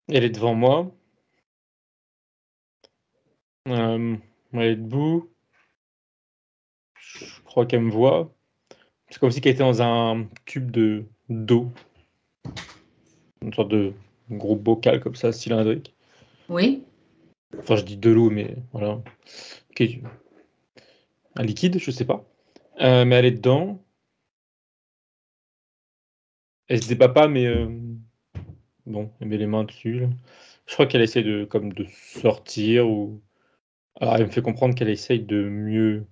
Elle est devant moi. Elle est debout. Je crois qu'elle me voit. C'est comme si qu'elle était dans un tube d'eau, une sorte de gros bocal comme ça, cylindrique. Oui. Enfin, je dis de l'eau, mais voilà. Ok, un liquide, je sais pas. Mais elle est dedans. Elle se débat pas, mais bon, elle met les mains dessus, là. Je crois qu'elle essaie de sortir ou. Alors, elle me fait comprendre qu'elle essaye de mieux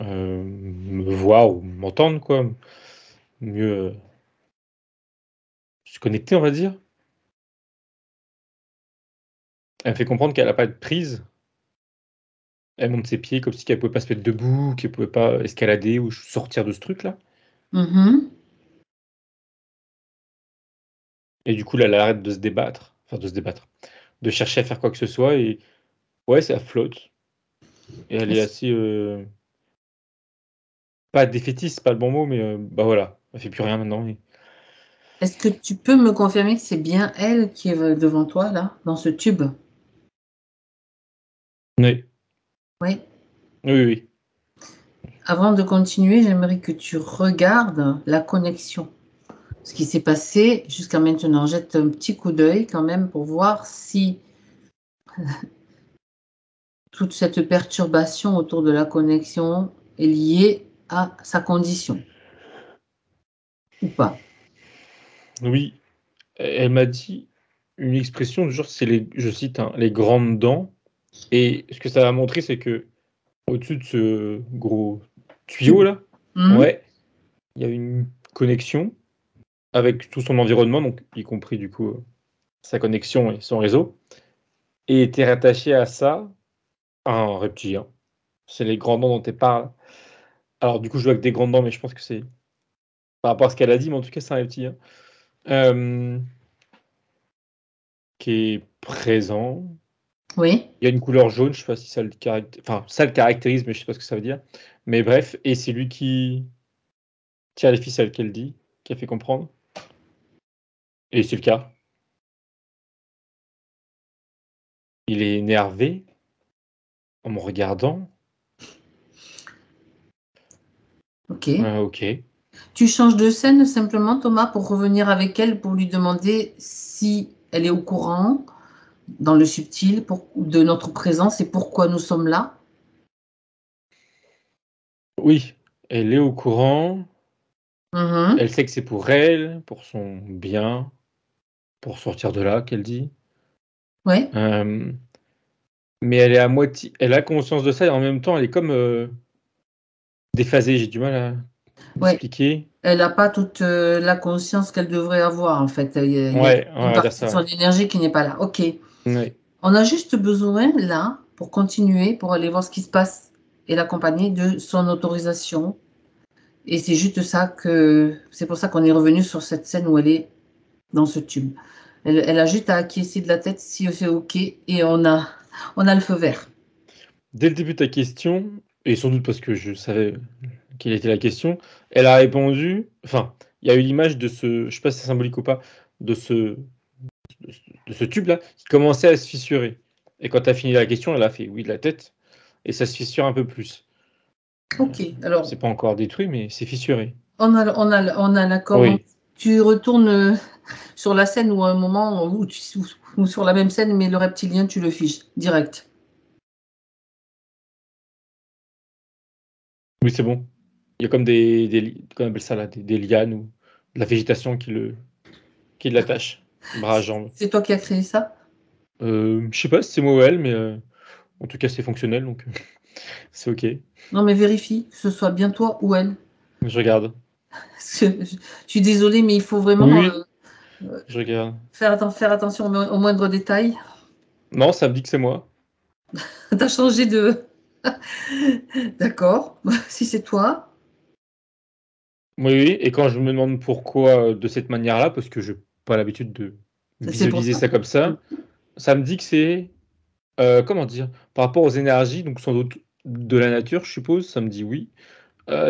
me voir ou m'entendre, quoi. Mieux se connecter, on va dire. Elle me fait comprendre qu'elle a pas de prise. Elle monte ses pieds comme si qu'elle pouvait pas se mettre debout, qu'elle pouvait pas escalader ou sortir de ce truc-là. Mhm. Et du coup, là, elle arrête de se débattre, enfin de se débattre, de chercher à faire quoi que ce soit et ouais, ça flotte et elle est Est-ce, assez, pas défaitiste, c'est pas le bon mot, mais bah, voilà, elle fait plus rien maintenant et est-ce que tu peux me confirmer que c'est bien elle qui est devant toi, là, dans ce tube? oui, Oui. oui, oui, oui. Avant de continuer, j'aimerais que tu regardes la connexion. Ce qui s'est passé jusqu'à maintenant. Jette un petit coup d'œil quand même pour voir si toute cette perturbation autour de la connexion est liée à sa condition ou pas. Oui, elle m'a dit une expression du genre, c'est les je cite, hein: «les grandes dents» et ce que ça m'a montré, c'est qu'au-dessus de ce gros Tube. tuyau-là, Mhm. ouais, il y a une connexion avec tout son environnement, donc y compris du coup, sa connexion et son réseau et était rattaché à ça un reptilien. C'est les grands dents dont elle parle. Alors du coup, je vois que des grandes dents, mais je pense que c'est par rapport à ce qu'elle a dit, mais en tout cas, c'est un reptilien, hem, qui est présent. Oui. Il y a une couleur jaune, je sais pas si ça le enfin, ça le caractérise, mais je sais pas ce que ça veut dire. Mais bref, et c'est lui qui tire les ficelles qu'elle dit, qui a fait comprendre et c'est le cas. Il est énervé en me regardant. Ok. OK. Tu changes de scène simplement, Thomas, pour revenir avec elle, pour lui demander si elle est au courant, dans le subtil, de notre présence et pourquoi nous sommes là. Oui, elle est au courant, elle Mhm. sait que c'est pour elle, pour son bien, pour sortir de là, qu'elle dit. Oui. Hem, mais elle est à moitié elle a conscience de ça et en même temps, elle est comme, déphasée. J'ai du mal à Ouais. m'expliquer. Elle n'a pas toute la conscience qu'elle devrait avoir, en fait. Il y a Ouais, on une va dire partie de ça, ouais. son énergie qui n'est pas là. Ok. Ouais. On a juste besoin, là, pour continuer, pour aller voir ce qui se passe et l'accompagner de son autorisation. Et c'est juste ça c'est pour ça qu'on est revenu sur cette scène où elle est dans ce tube. Elle a juste à acquiescer de la tête si c'est OK et on a le feu vert. Dès le début de ta question et sans doute parce que je savais quelle était la question, elle a répondu enfin, il y a eu l'image de ce je sais pas si c'est symbolique ou pas, de ce de ce tube-là qui commençait à se fissurer et quand tu as fini la question, elle a fait oui de la tête et ça se fissure un peu plus. OK. Alors, C'est pas encore détruit, mais c'est fissuré. on a l'accord. Donc, Oui. tu retournes sur la scène ou à un moment ou sur la même scène, mais le reptilien, tu le fiches direct. Oui, c'est bon. Il y a comme des li comment on appelle ça là? Des lianes ou de la végétation qui l'attache, bras, jambes. C'est toi qui as créé ça? Je sais pas si c'est moi ou elle, mais en tout cas, c'est fonctionnel donc c'est OK. Non, mais vérifie que ce soit bien toi ou elle. Je regarde. Parce que je suis désolée, mais il faut Oui, vraiment oui, je regarde. faire attention aux moindres détails. Non, ça me dit que c'est moi. T'as changé de. D'accord, si c'est toi. Oui, oui et quand je me demande pourquoi, de cette manière-là, parce que j'ai pas l'habitude de C'est pour visualiser ça. ça comme ça me dit que c'est, comment dire? Par rapport aux énergies, donc sans doute de la nature, je suppose, ça me dit oui.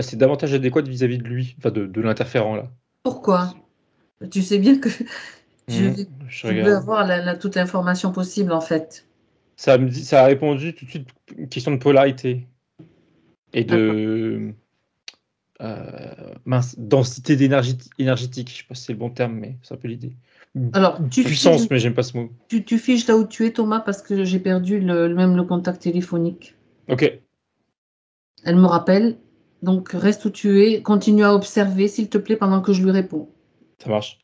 C'est davantage adéquat vis-à-vis de lui, enfin de l'interférent là. Pourquoi? Tu sais bien que Je Je veux regarde. avoir toute l'information possible, en fait. Ça a répondu tout de suite une question de polarité et D'accord. de mince, densité énergétique. Je sais pas si c'est le bon terme, mais c'est un peu l'idée. Alors, Puissance, mais j'aime pas ce mot. tu figes là où tu es, Thomas, parce que j'ai perdu même le contact téléphonique. Ok, Elle me rappelle. Donc, reste où tu es. Continue à observer, s'il te plaît, pendant que je lui réponds. ça marche.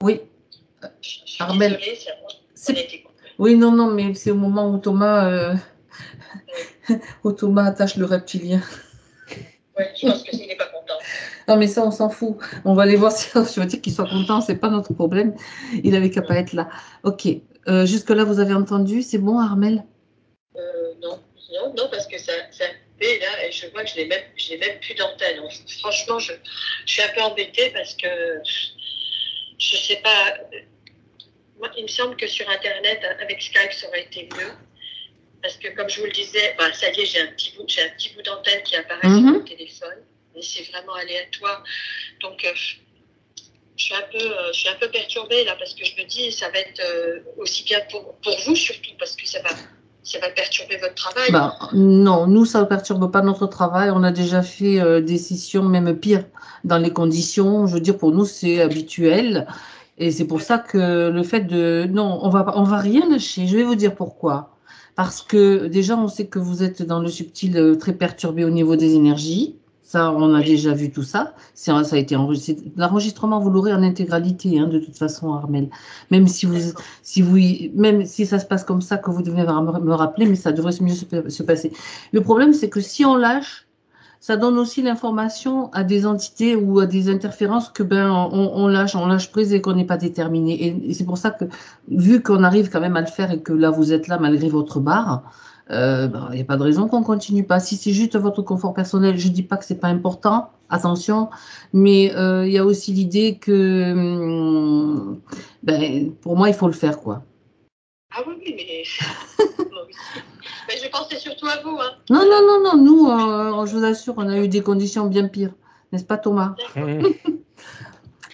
Oui, Je suis Armel. désolée, C'est- on a été coupé. Oui, non, mais c'est au moment où Thomas attache le reptilien. Ouais, je pense que s'il n'est pas content. Non, mais ça, on s'en fout. On va aller voir si je veux dire qu'il soit content, c'est pas notre problème. Il avait qu'à pas être là. Ok. Jusque-là, vous avez entendu, c'est bon, Armel? Non, parce que ça fait là, et je vois que je n'ai même plus d'antenne. Donc, franchement, je suis un peu embêtée parce que je sais pas. Moi, il me semble que sur Internet, avec Skype, ça aurait été mieux. Parce que, comme je vous le disais, ça y est, j'ai un petit bout d'antenne qui apparaît sur mon téléphone. Mais c'est vraiment aléatoire. Donc, je suis un peu perturbée là parce que je me dis, ça va être aussi bien pour vous surtout, parce que ça va perturber votre travail. Non, nous, ça ne perturbe pas notre travail. On a déjà fait des sessions, même pire, dans les conditions. Je veux dire, pour nous, c'est habituel. Et c'est pour ça que le fait de... Non, on va rien lâcher. Je vais vous dire pourquoi. Parce que déjà, on sait que vous êtes dans le subtil très perturbé au niveau des énergies. Ça, on a déjà vu tout ça. Ça a été enregistré. L'enregistrement, vous l'aurez en intégralité, hein, de toute façon, Armel. Même même si ça se passe comme ça, que vous devez me rappeler, mais ça devrait mieux se passer. Le problème, c'est que si on lâche, ça donne aussi l'information à des entités ou à des interférences que on lâche prise et qu'on n'est pas déterminé. Et c'est pour ça que, vu qu'on arrive quand même à le faire et que là, vous êtes là malgré votre barre, il n'y a pas de raison qu'on continue pas. Si c'est juste votre confort personnel, je dis pas que c'est pas important, attention, mais il y a aussi l'idée que, pour moi, il faut le faire, quoi. Ah oui, mais moi aussi. Mais je pensais surtout à vous. Hein. Non, nous, je vous assure, on a eu des conditions bien pires, n'est-ce pas, Thomas?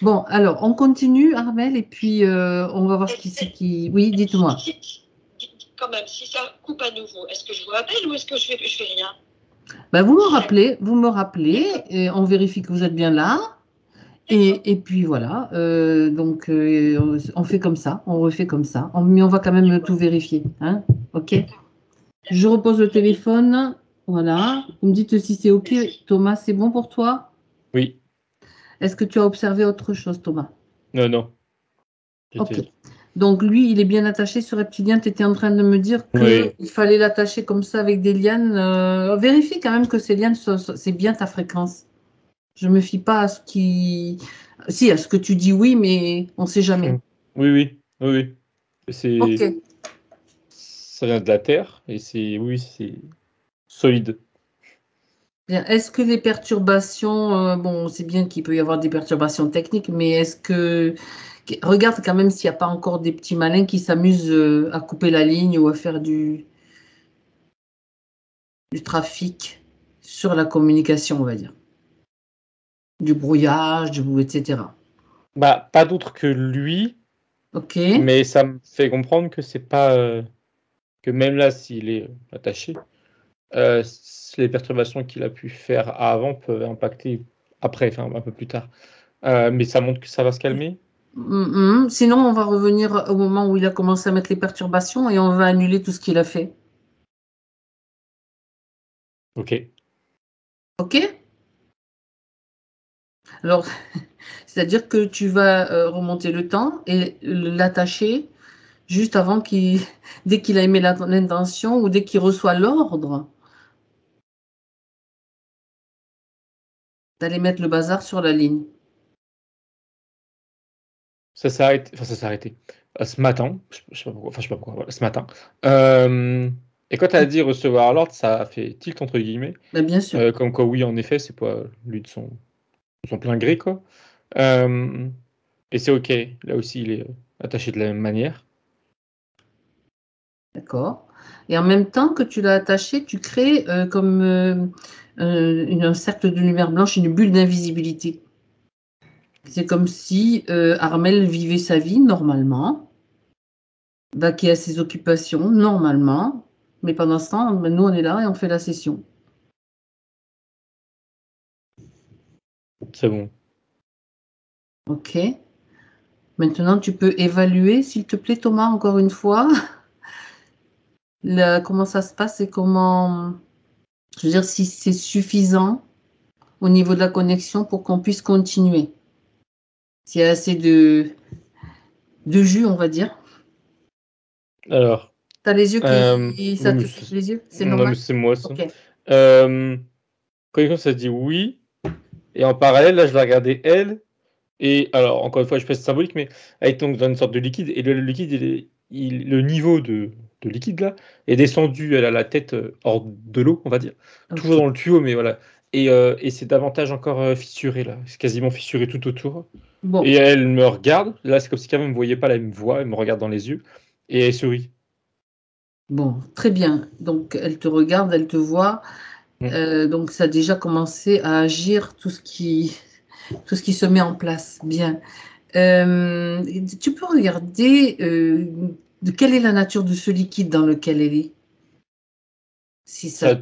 Bon, alors, on continue, Armel, et puis on va voir ce qui... Oui, dites-moi. Quand même, si ça coupe à nouveau, est-ce que je vous rappelle ou est-ce que je fais rien? Vous me rappelez, et on vérifie que vous êtes bien là. Et puis voilà, donc on fait comme ça, on refait comme ça, mais on va quand même tout vérifier. Hein, ok? Je repose le téléphone, voilà. Vous me dites si c'est ok. Thomas, c'est bon pour toi? Oui. Est-ce que tu as observé autre chose, Thomas? Non. Ok. Donc lui, il est bien attaché sur Reptilien. Tu étais en train de me dire qu'il fallait l'attacher comme ça avec des lianes. Vérifie quand même que ces lianes, c'est bien ta fréquence. Je me fie pas à ce qui... Si, à ce que tu dis oui, mais on ne sait jamais. Oui. Ok. Ça vient de la Terre et c'est solide. Bien. Est-ce que les perturbations, bon, c'est bien qu'il peut y avoir des perturbations techniques, mais est-ce que... Regarde quand même s'il n'y a pas encore des petits malins qui s'amusent à couper la ligne ou à faire du trafic sur la communication, on va dire. Du brouillage, etc. Pas d'autre que lui, Ok. mais ça me fait comprendre que c'est pas que même là, s'il est attaché, les perturbations qu'il a pu faire avant peuvent impacter après, enfin un peu plus tard. Mais ça montre que ça va se calmer. Sinon, on va revenir au moment où il a commencé à mettre les perturbations et on va annuler tout ce qu'il a fait. Ok. Ok? Alors, c'est-à-dire que tu vas remonter le temps et l'attacher juste avant dès qu'il a émis l'intention ou dès qu'il reçoit l'ordre d'aller mettre le bazar sur la ligne. Ça s'est arrêté. Ce matin, je sais pas pourquoi, enfin je sais pas pourquoi, voilà, ce matin. Et quand tu as dit recevoir l'ordre, ça a fait tilt entre guillemets. Ben, bien sûr. Comme quoi, oui, en effet, c'est pas lui de son plein gré, quoi. Et c'est ok. Là aussi, il est attaché de la même manière. D'accord. Et en même temps que tu l'as attaché, tu crées comme un cercle de lumière blanche, une bulle d'invisibilité. C'est comme si Armel vivait sa vie normalement, vaquait à ses occupations normalement, mais pendant ce temps, nous, on est là et on fait la session. C'est bon. OK. Maintenant, tu peux évaluer, s'il te plaît, Thomas, encore une fois, comment ça se passe et comment, je veux dire, si c'est suffisant au niveau de la connexion pour qu'on puisse continuer. S'il y a assez de jus, on va dire. Alors, Tu as les yeux qui... Ça oui, te pique les yeux? C'est non, mais normal? c'est moi, ça. OK. Connexion, ça dit oui. Et en parallèle, là, je vais regarder elle. Et alors, encore une fois, je fais symbolique, mais elle est donc dans une sorte de liquide. Et le liquide, le niveau de liquide, là, est descendu. Elle a la tête hors de l'eau, on va dire. Toujours OK. dans le tuyau, mais voilà. Et c'est davantage encore fissuré, là. C'est quasiment fissuré tout autour. Bon. Et elle me regarde. Là, c'est comme si quand même, elle ne me voyait pas. Là, elle me voit, elle me regarde dans les yeux. Et elle sourit. Bon, très bien. Donc, elle te regarde, elle te voit. Donc, ça a déjà commencé à agir tout ce qui se met en place. Bien. Tu peux regarder de quelle est la nature de ce liquide dans lequel elle est? Si ça...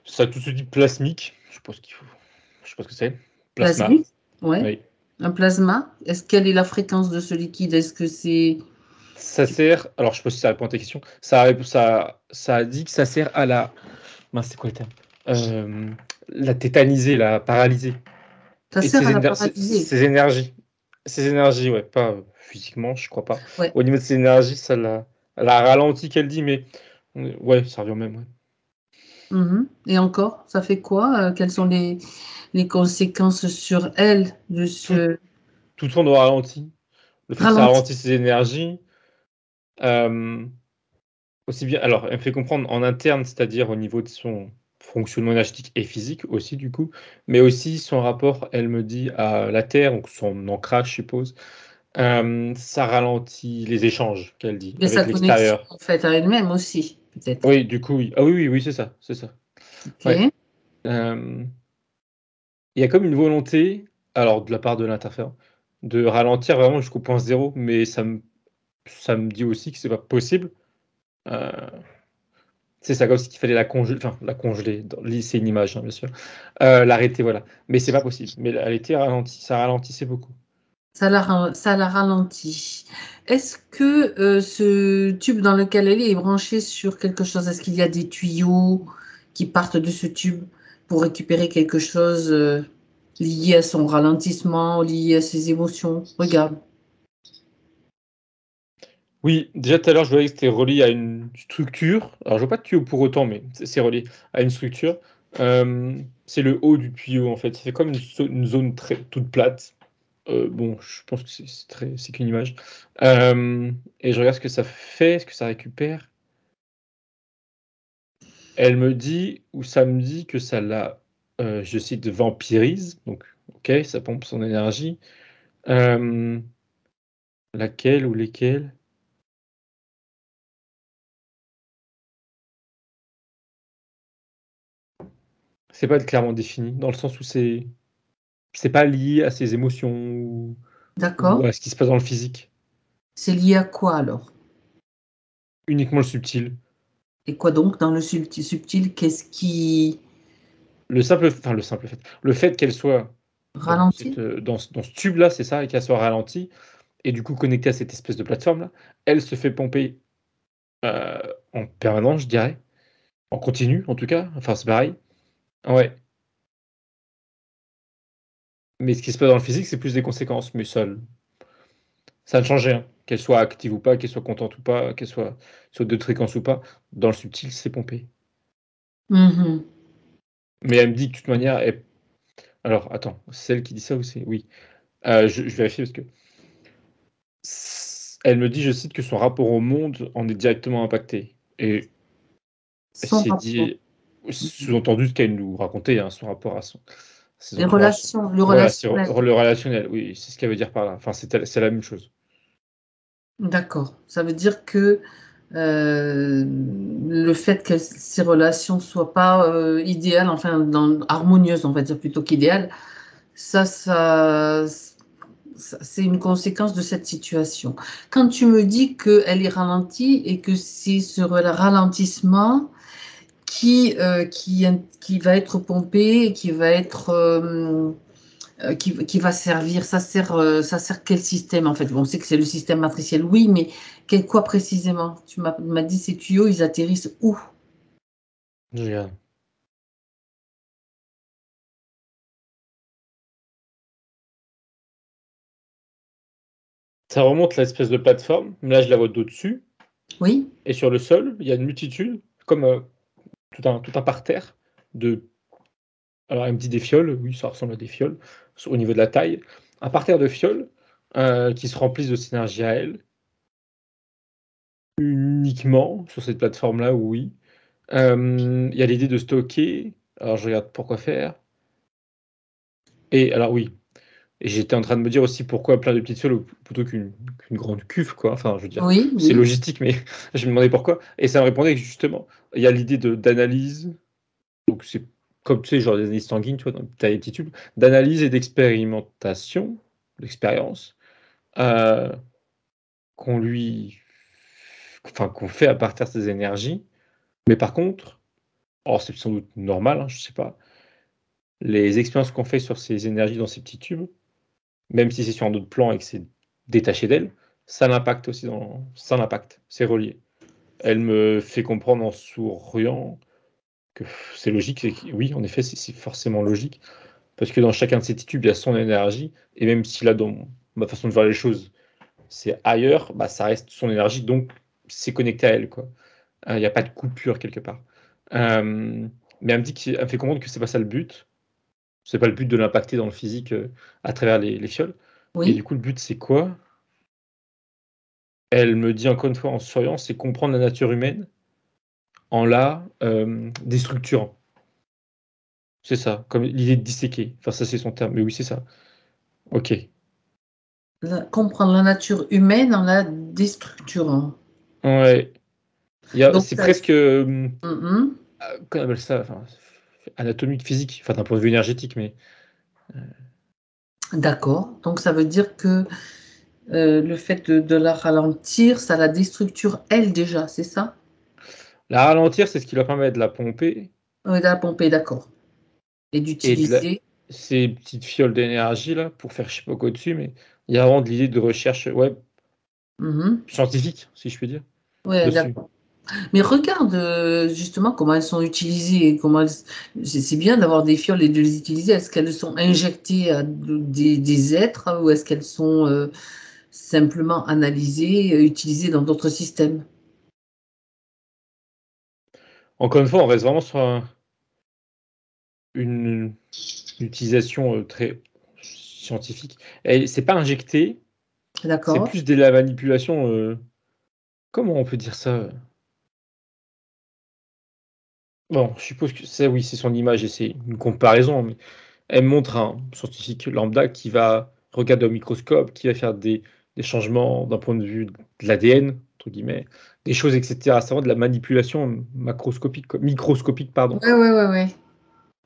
Ça tout se dit plasmique. Je pense qu'il faut. Je sais pas ce que c'est. Plasma. Plasmique? Ouais. Oui. Un plasma. Quelle est la fréquence de ce liquide? Est-ce que c'est... Ça sert. Alors, je sais pas si ça répond à ta question. Ça dit que ça sert à la. Mince, c'est quoi le terme? La tétaniser, la paralyser. Ça Et sert à la paralyser. ses énergies. Ses énergies, ouais. Pas physiquement, je crois pas. Ouais. Au niveau de ses énergies, ça la ralentit, qu'elle dit, mais. Ouais, ça revient au même, ouais. Et encore, ça fait quoi? Quelles sont les conséquences sur elle de ce Tout tourne au ralenti. Le fait que ça ralentisse ses énergies. Aussi bien, alors, elle me fait comprendre en interne, c'est-à-dire au niveau de son fonctionnement énergétique et physique aussi, du coup, mais aussi son rapport, elle me dit, à la Terre, donc son ancrage, je suppose. Ça ralentit les échanges, qu'elle dit, Mais sa avec connexion l'extérieur. en fait à elle-même aussi, peut-être. Oui, du coup, oui. Ah oui, oui, oui, c'est ça, c'est ça. OK. Ouais. Il y a comme une volonté, alors de la part de l'interférent, de ralentir vraiment jusqu'au point zéro, mais ça me dit aussi que c'est pas possible. Euh, C'est ça, comme si il fallait la congeler, enfin la congeler, c'est une image, hein, bien sûr. L'arrêter, voilà. Mais c'est pas possible. Mais elle était ralentie, ça ralentissait beaucoup. Ça la ralentit. Est-ce que ce tube dans lequel elle est branché sur quelque chose? Est-ce qu'il y a des tuyaux qui partent de ce tube pour récupérer quelque chose lié à son ralentissement, lié à ses émotions? Regarde. Oui, déjà tout à l'heure, je voyais que c'était relié à une structure. Alors, je vois pas de tuyau pour autant, mais c'est relié à une structure. C'est le haut du tuyau, en fait. C'est comme une zone toute plate. Bon, je pense que c'est qu'une image. Et je regarde ce que ça fait, ce que ça récupère. Elle me dit, ou ça me dit que ça la, je cite, vampirise. Donc, ok, ça pompe son énergie. Laquelle ou lesquelles? C'est pas clairement défini, dans le sens où c'est pas lié à ses émotions ou D'accord. à ce qui se passe dans le physique. C'est lié à quoi alors? Uniquement le subtil. Et quoi donc dans le subtil, qu'est-ce qui Le simple fait. Le fait qu'elle soit ralentit? dans ce tube-là, c'est ça, et qu'elle soit ralentie, et du coup connectée à cette espèce de plateforme-là, elle se fait pomper en permanence, je dirais. En continu, en tout cas. Enfin, c'est pareil. Ouais. Mais ce qui se passe dans le physique, c'est plus des conséquences. Mais ça ne change rien. Qu'elle soit active ou pas, qu'elle soit contente ou pas, qu'elle soit sur de fréquence ou pas, dans le subtil, c'est pompé. Mhm. Mais elle me dit que de toute manière, alors attends, c'est elle qui dit ça ou c'est. Oui. Je vérifie parce que. Elle me dit, je cite, que son rapport au monde en est directement impacté. Et Son c'est rapport. dit, sous-entendu ce qu'elle nous racontait, hein, son rapport à ses Les entourages. relations, le Voilà, relationnel. le relationnel, oui, c'est ce qu'elle veut dire par là. Enfin, c'est la même chose. D'accord. Ça veut dire que le fait que ces relations soient pas idéales, enfin harmonieuses, on va dire plutôt qu'idéales, ça c'est une conséquence de cette situation. Quand tu me dis qu'elle est ralentie et que c'est sur le ralentissement qui va être pompé, qui va servir, ça sert quel système en fait? Bon, on sait que c'est le système matriciel, oui, mais quoi précisément? Tu m'as dit ces tuyaux, ils atterrissent où? Je regarde. Ça remonte l'espèce de plateforme. Là, je la vois d'au-dessus. Oui, Et sur le sol, il y a une multitude, comme tout un parterre de. Alors, elle me dit des fioles. Oui, ça ressemble à des fioles au niveau de la taille. Un parterre de fioles qui se remplissent de cette énergie à elle. Uniquement sur cette plateforme-là, oui. Il y a l'idée de stocker. Alors, je regarde pourquoi faire. Et alors, oui. Et j'étais en train de me dire aussi pourquoi plein de petites fioles plutôt qu'une grande cuve, quoi. Enfin, je veux dire, oui, c'est oui. logistique, mais je me demandais pourquoi. Et ça me répondait que justement, il y a l'idée d'analyse. Donc, c'est comme tu sais, genre des analyses sanguines, tu vois, dans ta attitude, d'analyse et d'expérimentation, d'expérience, euh, qu'on lui. Enfin, qu'on fait à partir de ces énergies. Mais par contre, alors c'est sans doute normal, hein, je sais pas, les expériences qu'on fait sur ces énergies dans ces petits tubes, même si c'est sur un autre plan et que c'est détaché d'elle, ça l'impacte aussi ça l'impacte, c'est relié. Elle me fait comprendre en souriant que c'est logique, oui, en effet, c'est forcément logique, parce que dans chacun de ces petits tubes, il y a son énergie, et même si là, dans ma façon de voir les choses, c'est ailleurs, bah, ça reste son énergie, donc c'est connecté à elle, quoi. Il n'y a pas de coupure quelque part. Mais elle me fait comprendre que c'est pas ça le but. C'est pas le but de l'impacter dans le physique à travers les fioles. Et du Oui, coup, le but, c'est quoi? Elle me dit encore une fois en souriant, c'est comprendre la nature humaine en la déstructurant. C'est ça, comme l'idée de disséquer. Enfin, ça, c'est son terme. Mais oui, c'est ça. Ok. comprendre la nature humaine en la déstructurant. Ouais. Donc, C'est presque. Mhm. Qu'on appelle ça? Enfin, anatomique, physique. Enfin, d'un point de vue énergétique, mais. D'accord. Donc, ça veut dire que le fait de la ralentir, ça la déstructure elle déjà, c'est ça? La ralentir, c'est ce qui leur permet de la pomper Oui, de la pomper, d'accord. Et et d'utiliser. ces petites fioles d'énergie là pour faire je sais pas quoi dessus, mais il y a vraiment de l'idée de recherche ouais, Mhm. scientifique, si je puis dire, Ouais, dessus. d'accord. Mais regarde justement comment elles sont utilisées. C'est bien d'avoir des fioles et de les utiliser. Est-ce qu'elles sont injectées à des êtres ou est-ce qu'elles sont simplement analysées, utilisées dans d'autres systèmes? Encore une fois, on reste vraiment sur une utilisation très scientifique. Et c'est pas injecté, c'est D'accord? plus de la manipulation. Comment on peut dire ça? Bon, je suppose que ça, oui, c'est son image et c'est une comparaison, mais elle montre un scientifique lambda qui va regarder au microscope, qui va faire des changements d'un point de vue de l'ADN, entre guillemets, des choses, etc. C'est vraiment de la manipulation macroscopique, microscopique, pardon. Oui, oui, oui, oui.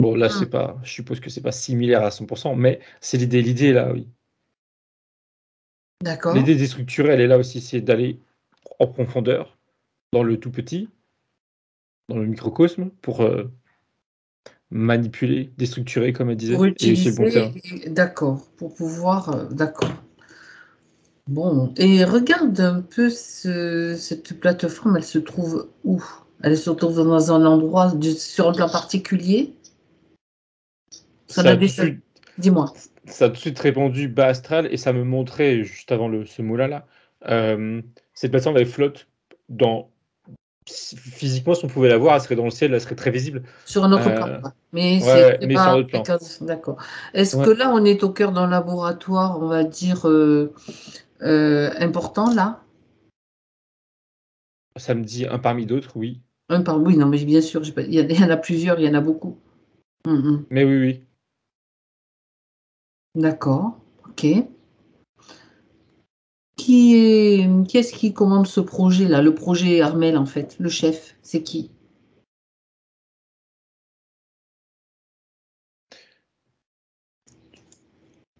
Bon, là, c'est pas, je suppose que c'est pas similaire à 100%, mais c'est l'idée. L'idée, là, oui. D'accord. L'idée déstructurée, elle est là aussi, c'est d'aller en profondeur, dans le tout petit, dans le microcosme, pour manipuler, déstructurer, comme elle Pour disait, et c'est le bon utiliser, terme. d'accord, pour pouvoir, d'accord. Bon, et regarde un peu cette plateforme, elle se trouve où? Elle se trouve dans un endroit, sur un plan particulier? Ça Ça n'a a tout de déjà... suite Dis-moi. Ça a tout de suite répondu bas astral et ça me montrait, juste avant ce mot-là, là, cette plateforme elle flotte dans. Physiquement, si on pouvait la voir, elle serait dans le ciel, elle serait très visible. Sur un autre plan, Euh, quoi. Mais ouais, c'est mais sur un pas autre plan. d'accord. Est-ce que Ouais, là, on est au cœur d'un laboratoire, on va dire, important, là? ça me dit un parmi d'autres, oui. Oui, non, mais bien sûr, il y en a plusieurs, il y en a beaucoup. Mhm. Mais oui, oui. D'accord, ok. Qui est-ce qui commande ce projet-là? Le projet Armel, en fait, le chef, c'est qui?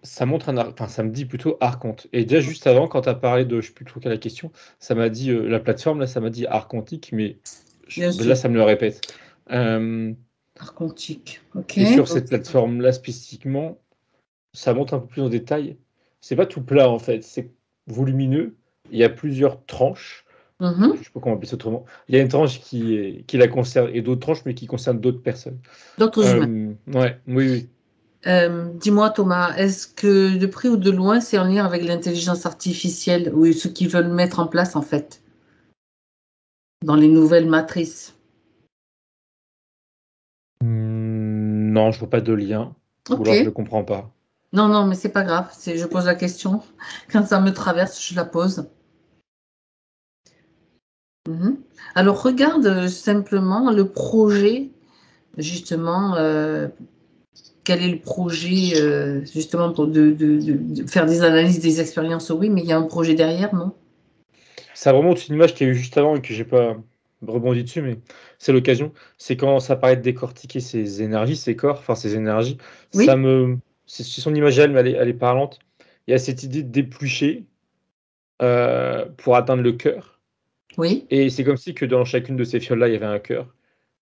ça montre enfin, ça me dit plutôt archonte. Et déjà, juste avant, quand tu as parlé de, je sais plus trop quelle est la question, ça m'a dit, la plateforme, là, ça m'a dit archontique, mais Bien là, sûr. ça me le répète. Archontique. Ok. Et sur Donc, cette plateforme-là, spécifiquement, ça montre un peu plus en détail. C'est pas tout plat, en fait, c'est volumineux. Il y a plusieurs tranches. mhm. Je sais pas comment appeler ça autrement. Il y a une tranche qui la concerne, et d'autres tranches, mais qui concernent d'autres personnes. D'autres humains. Ouais, oui, oui. Dis-moi, Thomas, est-ce que de près ou de loin, c'est en lien avec l'intelligence artificielle ou ce qu'ils veulent mettre en place, en fait, dans les nouvelles matrices? Non, je vois pas de lien. Ou Ok. alors je le comprends pas. Non, non, mais c'est pas grave. Je pose la question. Quand ça me traverse, je la pose. Mhm. Alors, regarde simplement le projet, justement. Quel est le projet, justement, pour de faire des analyses des expériences? Oui, mais il y a un projet derrière, non? Ça remonte une image qu'il y a eu juste avant et que j'ai pas rebondi dessus, mais c'est l'occasion. C'est quand ça paraît de décortiquer ses énergies, ses corps, enfin ses énergies. Ça Oui, me. C'est son image, mais elle est parlante. Il y a cette idée d'éplucher pour atteindre le cœur. oui. Et c'est comme si que dans chacune de ces fioles-là, il y avait un cœur,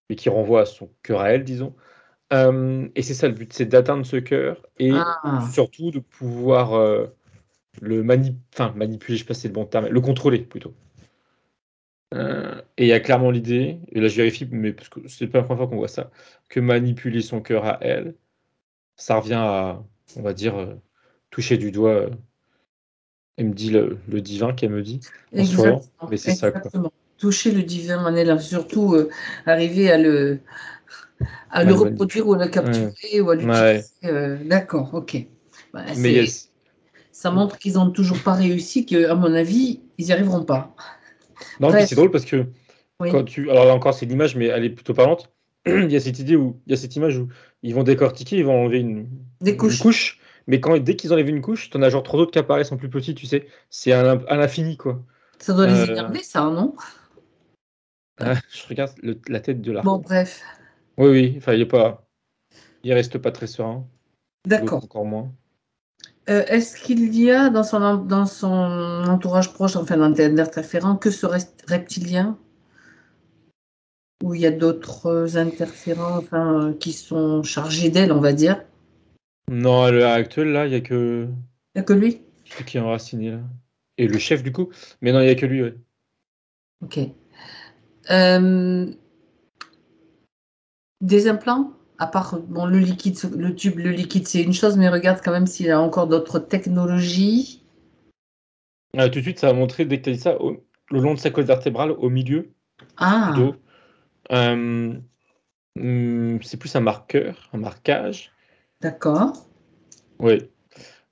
mais qui renvoie à son cœur à elle, disons. Et c'est ça le but, c'est d'atteindre ce cœur et Ah, surtout de pouvoir enfin, manipuler, je sais pas si c'est le bon terme, le contrôler plutôt. Et il y a clairement l'idée, et là je vérifie, mais parce que c'est pas la première fois qu'on voit ça, que manipuler son cœur à elle, ça revient à, on va dire, toucher du doigt, elle me dit le divin qu'elle me dit, en souriant, exactement, mais c'est ça quoi. exactement. Toucher le divin en elle, surtout arriver à le reproduire Manipule. ou à le Ouais. capturer ou à Ouais. l'utiliser. D'accord, ok. Bah, Mais il y a- ça montre qu'ils n'ont toujours pas réussi, qu'à mon avis, ils n'y arriveront pas. Non, puis c'est Bref, drôle parce que quand oui, tu. Alors là encore, c'est l'image, mais elle est plutôt parlante. Il y a cette idée où. Il y a cette image où ils vont décortiquer, ils vont enlever des une couches. couche, mais dès qu'ils enlèvent une couche, t'en as genre trois autres qui apparaissent en plus petit, tu sais. C'est à l'infini, quoi. Ça doit les Euh, énerver, ça, non? je regarde la tête de Bon, l'archon. bref, Oui, oui, enfin, il est pas. Il reste pas très serein. L'autre d'accord. encore moins. Est-ce qu'il y a dans son entourage proche, enfin dans d'interférents, que ce reptilien, ou il y a d'autres interférents enfin, qui sont chargés d'elle, on va dire? Non, à l'heure actuelle, là, il y a que Il n'y a que lui? celui qui est enraciné, là. Et le chef, du coup. Mais non, il y a que lui, ouais. Ok. Euh, des implants? À part bon, le liquide, le tube, le liquide, c'est une chose, mais regarde quand même s'il y a encore d'autres technologies. Tout de suite, ça va montrer, dès que tu as dit ça, le long de sa colonne vertébrale, au milieu du Ah, dos. Euh, c'est plus un marquage. d'accord. Ouais,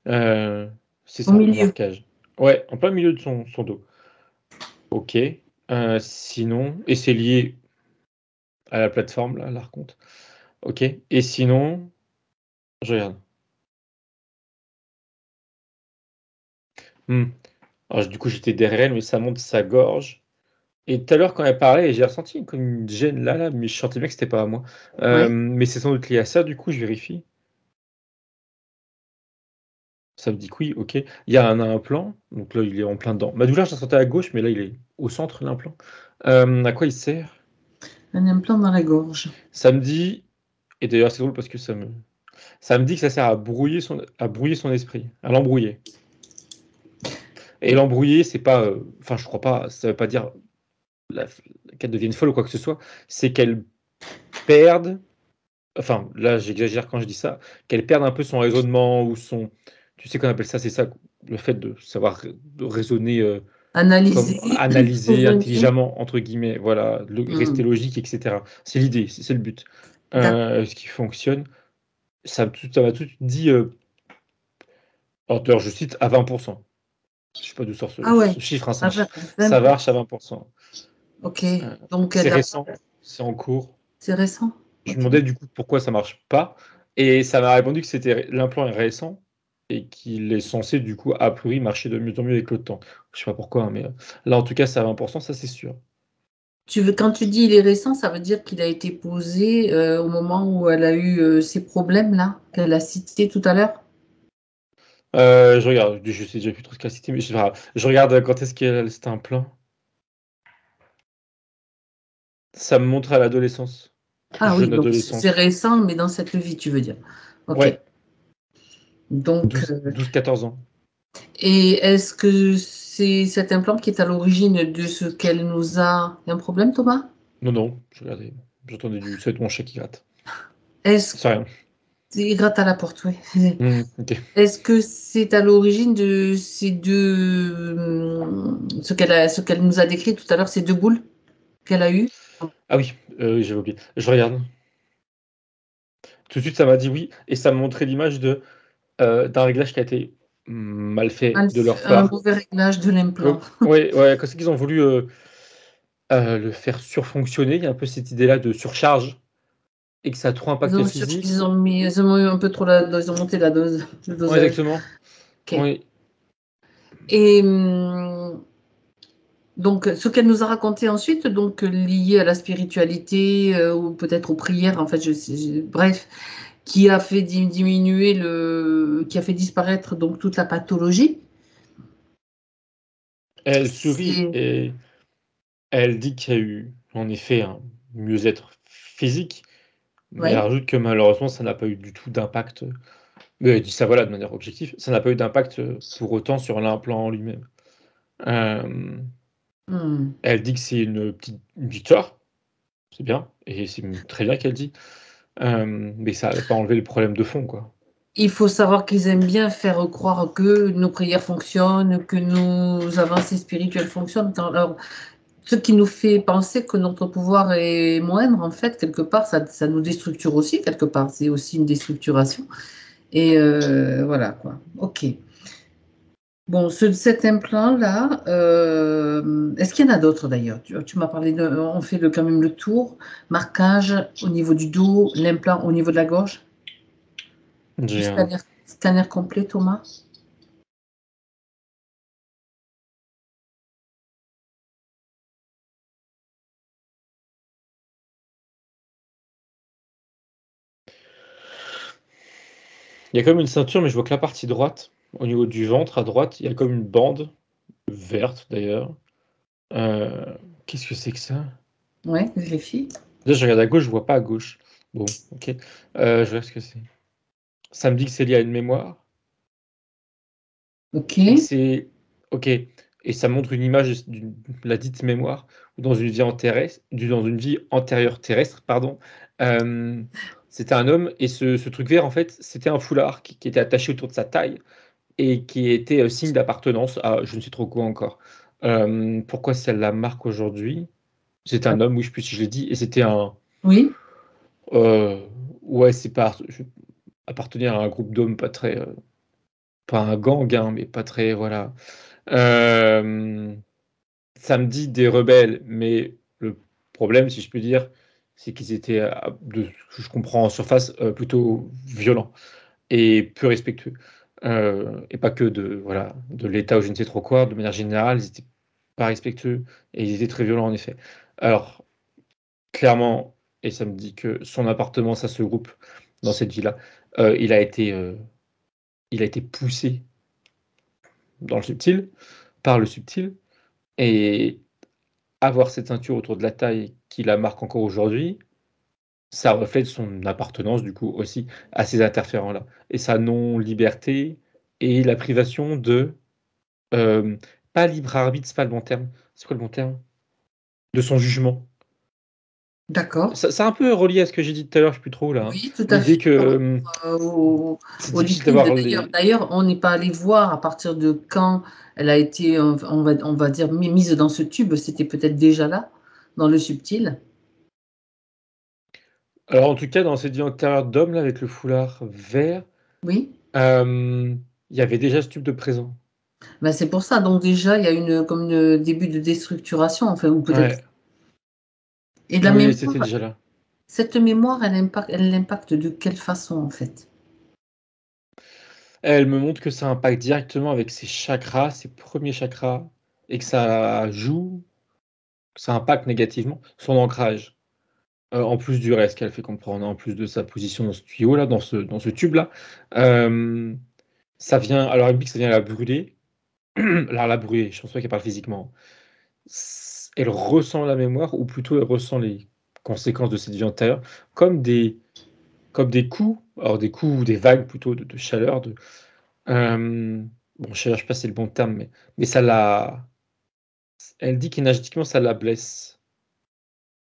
euh, c'est Au ça, un milieu. marquage. Ouais, en plein milieu de son dos. Ok. Sinon, et c'est lié à la plateforme, là, l'archonte. Ok. Et sinon, je regarde. Hmm. Alors, du coup, j'étais derrière elle, mais ça monte sa gorge. Et tout à l'heure, quand elle parlait, j'ai ressenti comme une gêne là, mais je sentais bien que c'était pas à moi. Oui. Mais c'est sans doute lié à ça, du coup, je vérifie. Ça me dit que oui, ok. Il y a un implant, donc là il est en plein dedans. Ma douleur, je la sentais à gauche, mais là il est au centre, l'implant. À quoi il sert? Un implant dans la gorge. Ça me dit, et d'ailleurs c'est drôle parce que ça me dit que ça sert à brouiller son esprit, à l'embrouiller. Et l'embrouiller, c'est pas, enfin je crois pas, ça veut pas dire la- qu'elle devienne folle ou quoi que ce soit, c'est qu'elle perde, enfin là j'exagère quand je dis ça, qu'elle perde un peu son raisonnement ou tu sais qu'on appelle ça, c'est ça, le fait de savoir de raisonner. Comme Analyser, analyser raisonner. intelligemment, entre guillemets, voilà, rester Hmm. logique, etc. C'est l'idée, c'est le but. D'accord. Ce qui fonctionne, ça m'a tout dit, alors d'ailleurs, je cite à 20%. Je sais pas d'où sort ce, Ah ouais. ce chiffre, hein, Ah, 20. ça marche à 20%. Ok. Euh, Donc, c'est elle a... récent, c'est en cours. c'est récent. Je me Ok. demandais du coup pourquoi ça marche pas, et ça m'a répondu que l'implant est récent et qu'il est censé du coup a priori marcher de mieux en mieux avec le temps. Je sais pas pourquoi, hein, mais là en tout cas c'est à 20%, ça c'est sûr. Quand tu dis il est récent, ça veut dire qu'il a été posé au moment où elle a eu ces problèmes-là qu'elle a cités tout à l'heure? Je regarde, je sais déjà plus trop ce qu'elle cité, mais je sais pas. Je regarde quand est-ce qu'elle c'était un plan. Ça me montre à l'adolescence. Ah oui, Jeune donc c'est adolescence. récent, mais dans cette vie, tu veux dire. Ok. Ouais, Donc, 12-14 ans. et est-ce que c'est cet implant qui est à l'origine de ce qu'elle nous a... Il y a un problème, Thomas? Non, non, je regardais. J'entendais ça va être mon chat qui gratte. Est-ce C'est rien. qu'il gratte à la porte, oui. Ok. Est-ce que c'est à l'origine de ces deux... ce qu'elle nous a décrit tout à l'heure, ces deux boules qu'elle a eues? Ah oui, j'avais oublié. Je regarde. Tout de suite, ça m'a dit oui, et ça me montrait l'image d'un réglage qui a été mal fait de leur Un part. mauvais réglage de l'implant. Ouais, ouais, quand c'est qu'ils ont voulu le faire surfonctionner, il y a un peu cette idée-là de surcharge, et que ça a trop impacté le physique. Ils ont mis un peu trop la dose, ils ont monté la dose, le Ouais, dosage. exactement. Ok. Oui. Et donc, ce qu'elle nous a raconté ensuite, donc lié à la spiritualité ou peut-être aux prières, en fait, bref, qui a fait diminuer qui a fait disparaître donc toute la pathologie. Elle sourit C'est, et elle dit qu'il y a eu, en effet, un mieux-être physique, mais elle ouais. rajoute que malheureusement, ça n'a pas eu du tout d'impact. Mais elle dit ça, voilà, de manière objective, ça n'a pas eu d'impact pour autant sur l'implant en lui-même. Euh, Hmm. Elle dit que c'est une petite victoire, c'est bien, et c'est très bien qu'elle dit, mais ça n'avait pas enlevé le problème de fond, quoi. Il faut savoir qu'ils aiment bien faire croire que nos prières fonctionnent, que nos avancées spirituelles fonctionnent. Alors, ce qui nous fait penser que notre pouvoir est moindre, en fait, quelque part, ça nous déstructure aussi, quelque part. C'est aussi une déstructuration. Et voilà, quoi. OK. Bon, cet implant-là, est-ce qu'il y en a d'autres d'ailleurs? Tu m'as parlé on fait quand même le tour. Marquage au niveau du dos, l'implant au niveau de la gorge. Du J'ai un... scanner complet, Thomas? Il y a comme une ceinture, mais je vois que la partie droite, au niveau du ventre, à droite, il y a comme une bande, verte d'ailleurs. Qu'est-ce que c'est que ça? Ouais, vérifie. Déjà, je regarde à gauche, je vois pas à gauche. Bon, ok. Je vois ce que c'est. Ça me dit que c'est lié à une mémoire. OK. Et que c'est. Ok. Et ça montre une image de la dite mémoire, où dans une vie dans une vie antérieure terrestre, pardon, euh, c'était un homme, et ce truc vert, en fait, c'était un foulard qui était attaché autour de sa taille, et qui était signe d'appartenance à je ne sais trop quoi encore. Pourquoi ça la marque aujourd'hui? C'était un homme, oui, je sais plus si je l'ai dit, et c'était un. Oui. euh, ouais, appartenir à un groupe d'hommes pas très. Pas un gang, hein, mais pas très. Voilà. Euh, Ça me dit des rebelles, mais le problème, si je peux dire, c'est qu'ils étaient, de ce que je comprends en surface, plutôt violents et peu respectueux. Et pas que voilà, de l'État ou je ne sais trop quoi, de manière générale, ils étaient pas respectueux et ils étaient très violents en effet. Alors, clairement, et ça me dit que son appartenance à ce groupe dans cette ville-là, euh, il a été, euh, il a été poussé dans le subtil, par le subtil, et avoir cette ceinture autour de la taille qui la marque encore aujourd'hui, ça reflète son appartenance du coup aussi à ces interférents-là et sa non-liberté et la privation de euh, pas libre arbitre, c'est pas le bon terme. C'est quoi le bon terme? De son jugement. D'accord. C'est un peu relié à ce que j'ai dit tout à l'heure, je sais plus trop là, hein. Oui, tout à L'idée fait. que Par rapport, c'est au difficile liquide. d'avoir D'ailleurs, les. on n'est pas allé voir à partir de quand elle a été, on va dire, mise dans ce tube. C'était peut-être déjà là, dans le subtil. Alors en tout cas dans cette vie antérieure d'homme là avec le foulard vert, Oui. euh, il y avait déjà ce type de présent. Ben, c'est pour ça. Donc déjà, il y a comme un début de déstructuration, enfin, ou peut-être. Ouais, Et la oui, c'était mémoire, déjà là. cette mémoire, elle l'impacte de quelle façon, en fait? Elle me montre que ça impacte directement avec ses chakras, ses premiers chakras, et que ça joue, que ça impacte négativement son ancrage. En plus du reste qu'elle fait comprendre, en plus de sa position dans ce tuyau-là, dans ce tube-là. Euh, Ça vient, alors elle me dit que ça vient la brûler. Alors la brûler, je pense pas qu'elle parle physiquement. Elle ressent la mémoire, ou plutôt elle ressent les conséquences de cette vie antérieure, comme des, comme des coups, alors des coups ou des vagues plutôt de chaleur, bon, chaleur, je sais pas si c'est le bon terme, mais ça la, elle dit qu'énergétiquement ça la blesse.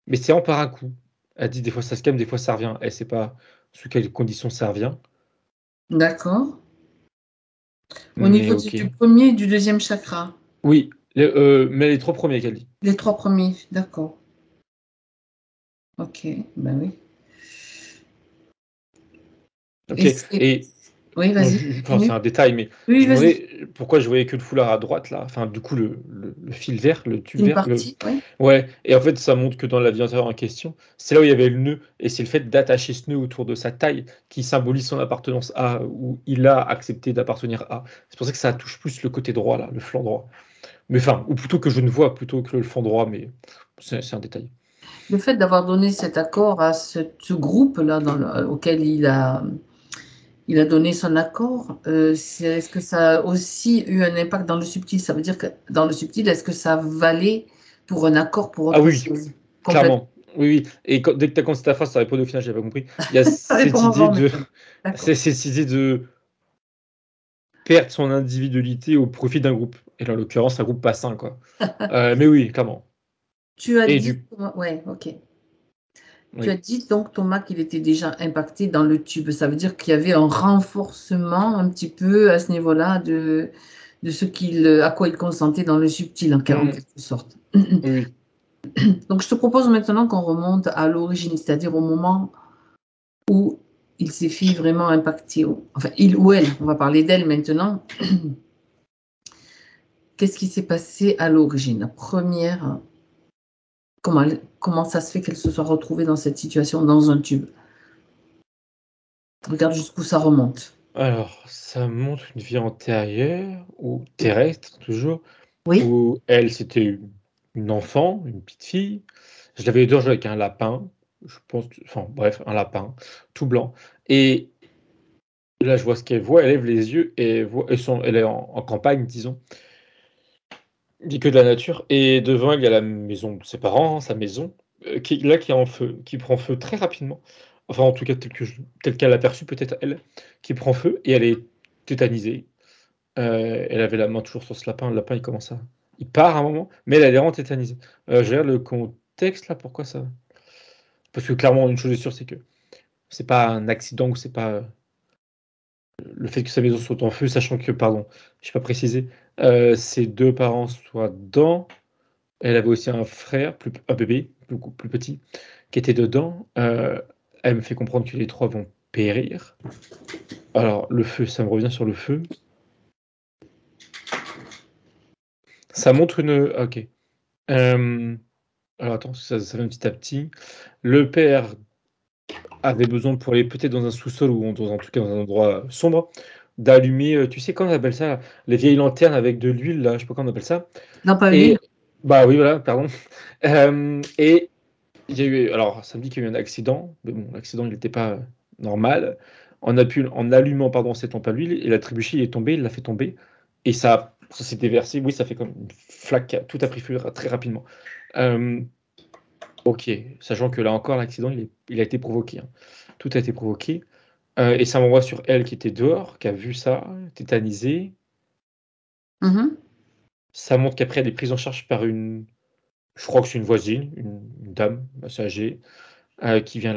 Mais c'est en par un coup. Elle dit des fois ça se calme, des fois ça revient. Elle sait pas sous quelles conditions ça revient. D'accord. Au Mais niveau ok. du premier et du deuxième chakra. Oui, mais les 3 premiers qu'elle dit. Les trois premiers, d'accord. Ok, ben oui. Ok. Et c'est... Et Oui, non, vas-y, enfin, c'est continue. un détail, mais Oui, je me vas-y. demandais pourquoi je voyais que le foulard à droite là. Enfin, du coup, le fil vert, le tube Une vert, partie, oui. ouais. Et en fait, ça montre que dans la vie antérieure en question, c'est là où il y avait le nœud, et c'est le fait d'attacher ce nœud autour de sa taille qui symbolise son appartenance à, où il a accepté d'appartenir à. C'est pour ça que ça touche plus le côté droit là, le flanc droit. Mais enfin, ou plutôt que je ne vois plutôt que le flanc droit, mais c'est un détail. Le fait d'avoir donné cet accord à ce groupe-là auquel il a donné son accord, est-ce que ça a aussi eu un impact dans le subtil? Ça veut dire que dans le subtil, est-ce que ça valait pour un accord pour Ah autre oui, chose? Complètement. clairement. Oui, oui. Et dès que tu as commencé ta phrase, ça répond au final, j'avais pas compris. Il y a Ça répond cette idée avant, mais de, d'accord. c'est cette idée de perdre son individualité au profit d'un groupe. Et là, en l'occurrence, un groupe pas sain, quoi. Mais oui, clairement. Tu as Et dit, du, ouais, ok. Tu as oui. dit donc, Thomas, qu'il était déjà impacté dans le tube. Ça veut dire qu'il y avait un renforcement un petit peu à ce niveau-là de à quoi il consentait dans le subtil, en Mm, quelque sorte. oui, oui. Donc, je te propose maintenant qu'on remonte à l'origine, c'est-à-dire au moment où il s'est fait vraiment impacter. Enfin, il ou elle, on va parler d'elle maintenant. Qu'est-ce qui s'est passé à l'origine? La première, comment ça se fait qu'elle se soit retrouvée dans cette situation, dans un tube? Regarde jusqu'où ça remonte. Alors, ça montre une vie antérieure, ou terrestre, toujours, Oui? où elle, c'était une enfant, une petite fille. Je l'avais dehors jouer avec un lapin, je pense, enfin bref, un lapin, tout blanc. Et là, je vois ce qu'elle voit, elle lève les yeux et elle est en campagne, disons. Il dit que de la nature. Et devant elle, il y a la maison de ses parents, sa maison, qui est en feu, qui prend feu très rapidement. Enfin, en tout cas, tel qu'elle l'a perçu, peut-être elle, qui prend feu et elle est tétanisée. Elle avait la main toujours sur ce lapin. Le lapin, il commence à. Il part à un moment, mais elle est vraiment tétanisée. Je regarde le contexte là, pourquoi ça? Parce que clairement, une chose est sûre, c'est que c'est pas un accident ou c'est pas le fait que sa maison soit en feu, sachant que, pardon, je n'ai pas précisé, ses deux parents soient dedans. Elle avait aussi un frère, un bébé, beaucoup plus petit, qui était dedans. Elle me fait comprendre que les trois vont périr. Alors, le feu, ça me revient sur le feu. Ça montre une. Ok. Alors, attends, ça vient petit à petit. Le père avait besoin, pour aller peut-être dans un sous-sol ou en tout cas dans un endroit sombre, d'allumer, tu sais, comment on appelle ça, les vieilles lanternes avec de l'huile, là, je sais pas comment on appelle ça. Non, pas Et, huile. bah oui, voilà, pardon. Et il y a eu, alors ça me dit qu'il y a eu un accident, mais bon, l'accident il n'était pas normal. En allumant pardon, cette lampe à l'huile, et la trébuchet il est tombé, il l'a fait tomber, et ça s'est déversé, oui, ça fait comme une flaque, tout a pris feu très rapidement. Euh, ok, sachant que là encore, l'accident il a été provoqué, hein. Tout a été provoqué. Et ça m'envoie sur elle qui était dehors, qui a vu ça, tétanisée. Mhm. Ça montre qu'après elle est prise en charge par je crois que c'est une voisine, une dame assez âgée, qui vient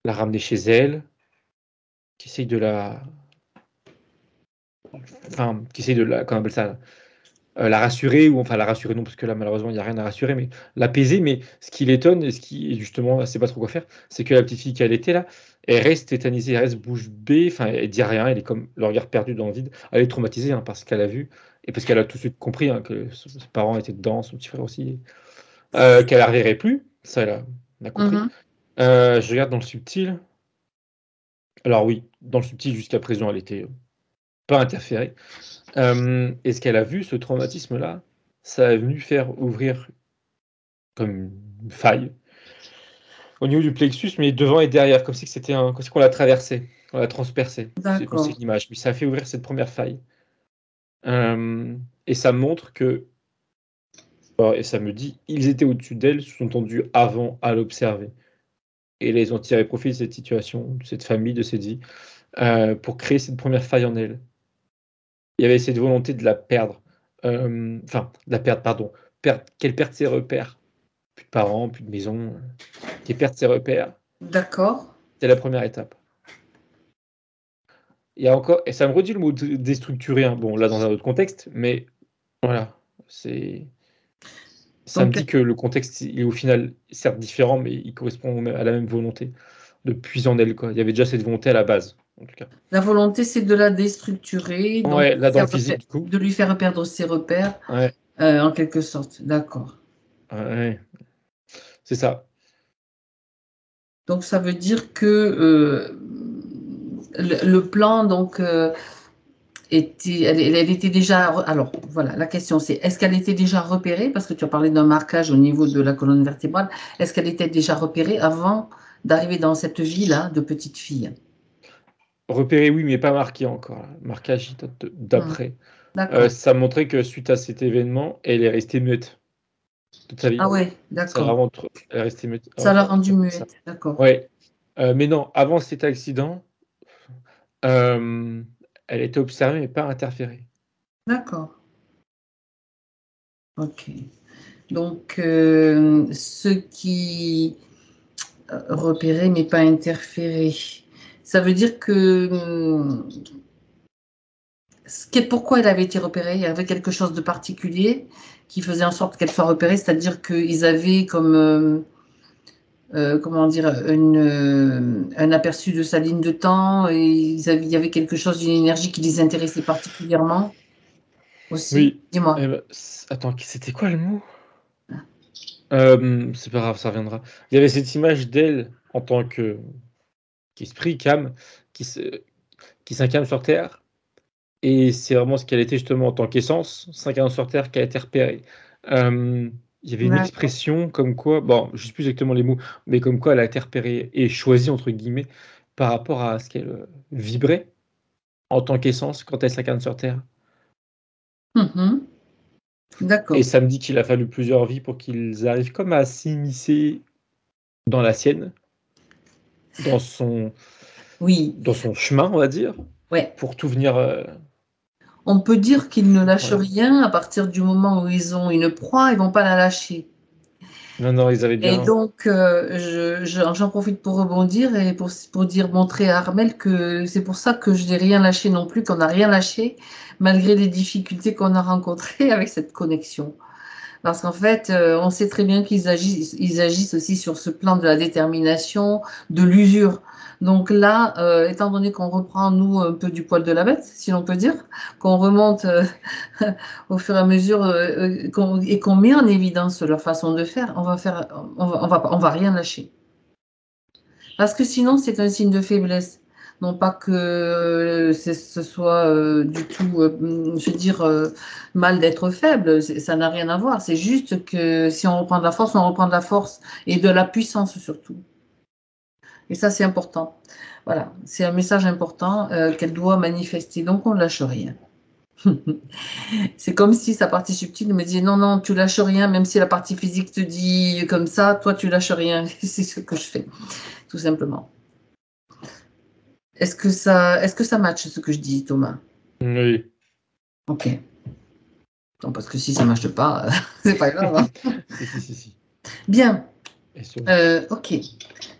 la ramener chez elle, qui essaye de la, enfin, qui essaye de la, comment on appelle ça, la rassurer, ou enfin la rassurer non, parce que là malheureusement il n'y a rien à rassurer, mais l'apaiser. Mais ce qui l'étonne, et ce qui justement elle sait pas trop quoi faire, c'est que la petite fille qu'elle était là, elle reste tétanisée, elle reste bouche bée, enfin elle dit rien, elle est comme le regard perdu dans le vide. Elle est traumatisée, hein, parce qu'elle a vu, et parce qu'elle a tout de suite compris, hein, que ses parents étaient dedans, son petit frère aussi, qu'elle la reverrait plus, ça elle a compris. Mhm. Je regarde dans le subtil. Alors oui, dans le subtil jusqu'à présent elle était pas interférée. Et ce qu'elle a vu, ce traumatisme-là, ça est venu faire ouvrir comme une faille au niveau du plexus, mais devant et derrière, comme si que c'était comme si qu'on l'a traversé. On l'a transpercé. C'est bon, c'est D'accord. l'image, mais ça a fait ouvrir cette première faille. Et ça montre que, et ça me dit, ils étaient au-dessus d'elle, sous-entendu avant à l'observer. Et là, ils ont tiré profit de cette situation, de cette famille, de cette vie, pour créer cette première faille en elle. Il y avait cette volonté de la perdre. Enfin, de la perdre, pardon. Qu'elle perde ses repères. Plus de parents, plus de maison. Qu'elle perde ses repères. D'accord. C'est la première étape. Il y a encore, et ça me redit le mot déstructuré, hein. Bon, là, dans un autre contexte, mais voilà, ça me Donc, dit que le contexte il est au final certes différent, mais il correspond à la même volonté de puiser en elle, quoi. Il y avait déjà cette volonté à la base, en tout cas. la volonté, c'est de la déstructurer, donc Ouais, là, dans le physique, du coup. de lui faire perdre ses repères, Ouais, en quelque sorte. D'accord. ouais, c'est ça. Donc, ça veut dire que le plan, donc, elle était déjà. Alors, voilà, la question c'est est-ce qu'elle était déjà repérée? Parce que tu as parlé d'un marquage au niveau de la colonne vertébrale. Est-ce qu'elle était déjà repérée avant d'arriver dans cette vie-là de petite fille? Repéré, oui, mais pas marqué encore, là. Marquage il date d'après. D'accord. Ça montrait que suite à cet événement, elle est restée muette toute sa vie. Ah ouais, Ça a d'accord. vraiment elle est restée muette. Ça l'a rendue Ça. muette, d'accord. Ouais. Mais non, avant cet accident, elle était observée mais pas interférée. D'accord. Ok. Donc, ce qui repérait mais pas interféré. Ça veut dire que pourquoi elle avait été repérée, il y avait quelque chose de particulier qui faisait en sorte qu'elle soit repérée, c'est-à-dire qu'ils avaient comme comment dire un aperçu de sa ligne de temps et il y avait quelque chose d'une énergie qui les intéressait particulièrement aussi. Oui. Dis-moi. Attends, c'était quoi le mot? C'est pas grave, ça reviendra. Il y avait cette image d'elle en tant qu'esprit, qu'âme, qui s'incarne sur Terre. Et c'est vraiment ce qu'elle était justement en tant qu'essence, 5 ans sur Terre, qui a été repérée. Il y avait une D'accord. expression comme quoi, bon, je ne sais plus exactement les mots, mais comme quoi elle a été repérée et choisie, entre guillemets, par rapport à ce qu'elle vibrait en tant qu'essence quand elle s'incarne sur Terre. Mhm. Et D'accord. ça me dit qu'il a fallu plusieurs vies pour qu'ils arrivent comme à s'immiscer dans la sienne, dans son, Oui. dans son chemin, on va dire, Ouais. pour tout venir. On peut dire qu'ils ne lâchent Voilà. rien à partir du moment où ils ont une proie, ils vont pas la lâcher. Non, non, ils avaient Et bien. donc, j'en profite pour rebondir et pour dire, montrer à Armel que c'est pour ça que je n'ai rien lâché non plus, qu'on n'a rien lâché, malgré les difficultés qu'on a rencontrées avec cette connexion. Parce qu'en fait, on sait très bien ils agissent aussi sur ce plan de la détermination, de l'usure. Donc là, étant donné qu'on reprend, nous, un peu du poil de la bête, si l'on peut dire, qu'on remonte au fur et à mesure et qu'on met en évidence leur façon de faire, on va rien lâcher. Parce que sinon, c'est un signe de faiblesse. Non pas que ce soit du tout, je veux dire, mal d'être faible, ça n'a rien à voir. C'est juste que si on reprend de la force, on reprend de la force et de la puissance surtout. Et ça, c'est important. Voilà, c'est un message important qu'elle doit manifester. Donc, on ne lâche rien. C'est comme si sa partie subtile me disait non, non, tu lâches rien, même si la partie physique te dit comme ça, toi, tu lâches rien. C'est ce que je fais, tout simplement. Est-ce que ça matche ce que je dis, Thomas? Oui. Ok. Non, parce que si ça ne marche pas, c'est pas grave, hein. Si. Bien. Et sur- Ok.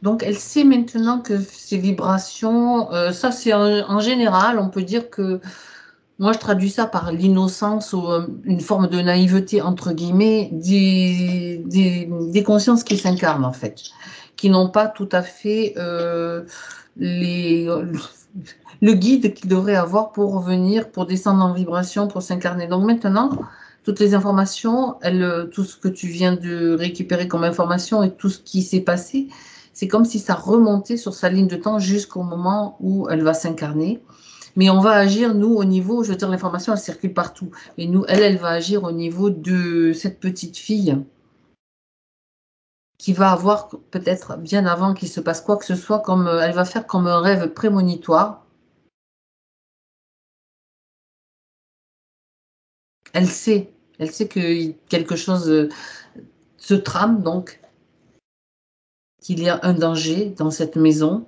Donc, elle sait maintenant que ces vibrations, ça c'est en général, on peut dire que moi je traduis ça par l'innocence ou une forme de naïveté, entre guillemets, des consciences qui s'incarnent en fait, qui n'ont pas tout à fait le guide qu'ils devraient avoir pour revenir, pour descendre en vibration, pour s'incarner. Donc maintenant, toutes les informations, tout ce que tu viens de récupérer comme information et tout ce qui s'est passé, c'est comme si ça remontait sur sa ligne de temps jusqu'au moment où elle va s'incarner. Mais on va agir, nous, au niveau, je veux dire, l'information, elle circule partout. Et nous, elle va agir au niveau de cette petite fille qui va avoir peut-être bien avant qu'il se passe quoi que ce soit, comme elle va faire comme un rêve prémonitoire. Elle sait que quelque chose se trame, donc qu'il y a un danger dans cette maison.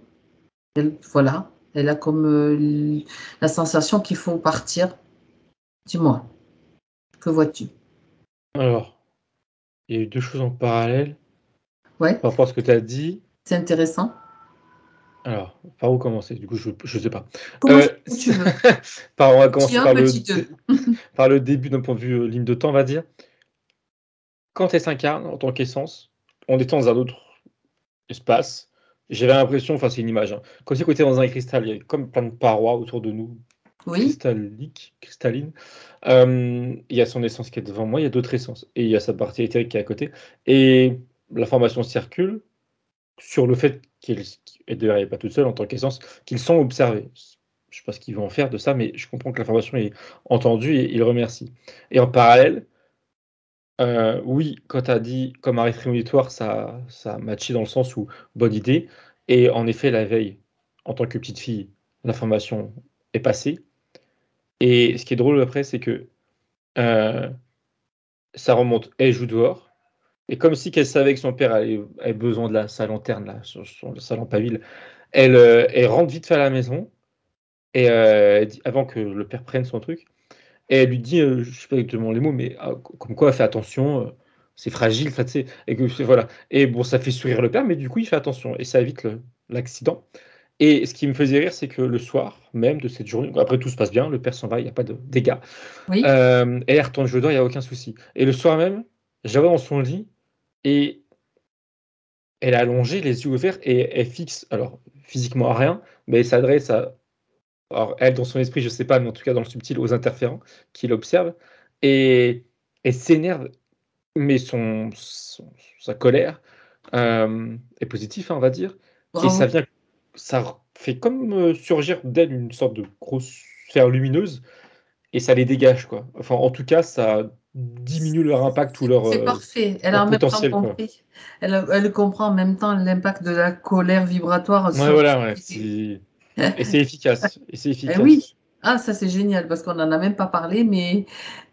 Voilà, elle a comme la sensation qu'il faut partir. Dis-moi, que vois-tu? Alors, il y a eu deux choses en parallèle Ouais, par rapport à ce que tu as dit. c'est intéressant. Alors, par où commencer? Du coup, je sais pas. Commence où tu veux. On va Petit commencer 1, petit 2. par le début d'un point de vue ligne de temps, on va dire. Quand elle s'incarne en tant qu'essence, on est dans un autre espace. J'avais l'impression, enfin c'est une image, hein, comme si on était dans un cristal, il y a comme plein de parois autour de nous, Oui, cristallines. Il y a son essence qui est devant moi, il y a d'autres essences, et il y a sa partie éthérique qui est à côté. Et l'information circule sur le fait qu'ils, et d'ailleurs elle n'est pas toute seule en tant qu'essence, qu'ils sont observés. Je ne sais pas ce qu'ils vont en faire de ça, mais je comprends que l'information est entendue et il remercie. Et en parallèle, oui, quand tu as dit comme arrêt prémonitoire, ça a matché dans le sens où bonne idée. Et en effet, la veille, en tant que petite fille, l'information est passée. Et ce qui est drôle après, c'est que euh, ça remonte. Elle joue dehors. Et comme si qu'elle savait que son père avait besoin de sa lanterne, là, sa lampe à huile, elle rentre vite fait à la maison. Et avant que le père prenne son truc. Et elle lui dit, je sais pas exactement les mots, mais comme quoi, fais attention, c'est fragile, enfin, tu sais, et que voilà. Et bon, ça fait sourire le père, mais du coup, il fait attention et ça évite l'accident. Et ce qui me faisait rire, c'est que le soir même de cette journée, après tout se passe bien, le père s'en va, il n'y a pas de dégâts. oui. Et elle retourne jouer dehors, il n'y a aucun souci. Et le soir même, je la vois dans son lit et elle est allongée, les yeux ouverts, et elle fixe, alors physiquement à rien, mais elle s'adresse à, alors, elle, dans son esprit, je sais pas, mais en tout cas dans le subtil, aux interférents qui l'observent, et elle s'énerve, mais sa colère est positive, hein, on va dire, et Bravo. ça fait comme surgir d'elle une sorte de grosse sphère lumineuse, et ça les dégage, quoi. Enfin, en tout cas, ça diminue leur impact ou C'est parfait. Elle a leur en même temps potentiel, quoi. compris. Elle comprend en même temps l'impact de la colère vibratoire Ouais, sur voilà, ouais, l'humanité. et c'est efficace, et c'est Eh efficace. oui. Ah, ça c'est génial parce qu'on n'en a même pas parlé, mais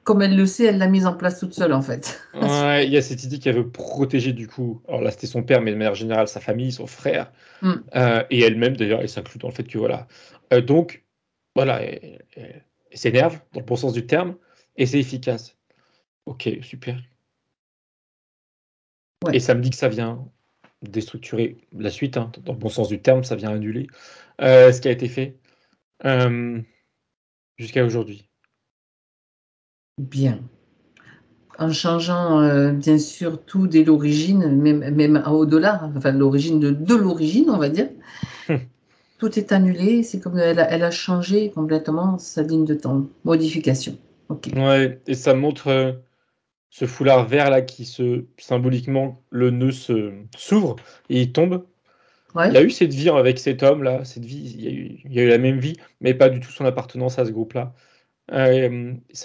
comme elle le sait, elle l'a mise en place toute seule en fait. Ouais, il y a cette idée qu'elle veut protéger du coup. Alors là, c'était son père, mais de manière générale, sa famille, son frère, Hmm. et elle-même d'ailleurs, elle s'inclut dans le fait que voilà. Donc, voilà, elle s'énerve dans le bon sens du terme, et c'est efficace. Ok, super. Et Ouais, ça me dit que ça vient déstructurer la suite, hein, dans le bon sens du terme, ça vient annuler ce qui a été fait euh, jusqu'à aujourd'hui. bien. En changeant bien sûr tout dès l'origine, même au-delà, enfin l'origine de l'origine, on va dire. Tout est annulé, c'est comme elle a changé complètement sa ligne de temps. Modification. Ok. Ouais, et ça montre ce foulard vert là symboliquement, le nœud s'ouvre et il tombe. Il y a Ouais. eu cette vie avec cet homme-là, cette vie, il y a eu la même vie, mais pas du tout son appartenance à ce groupe-là. Ça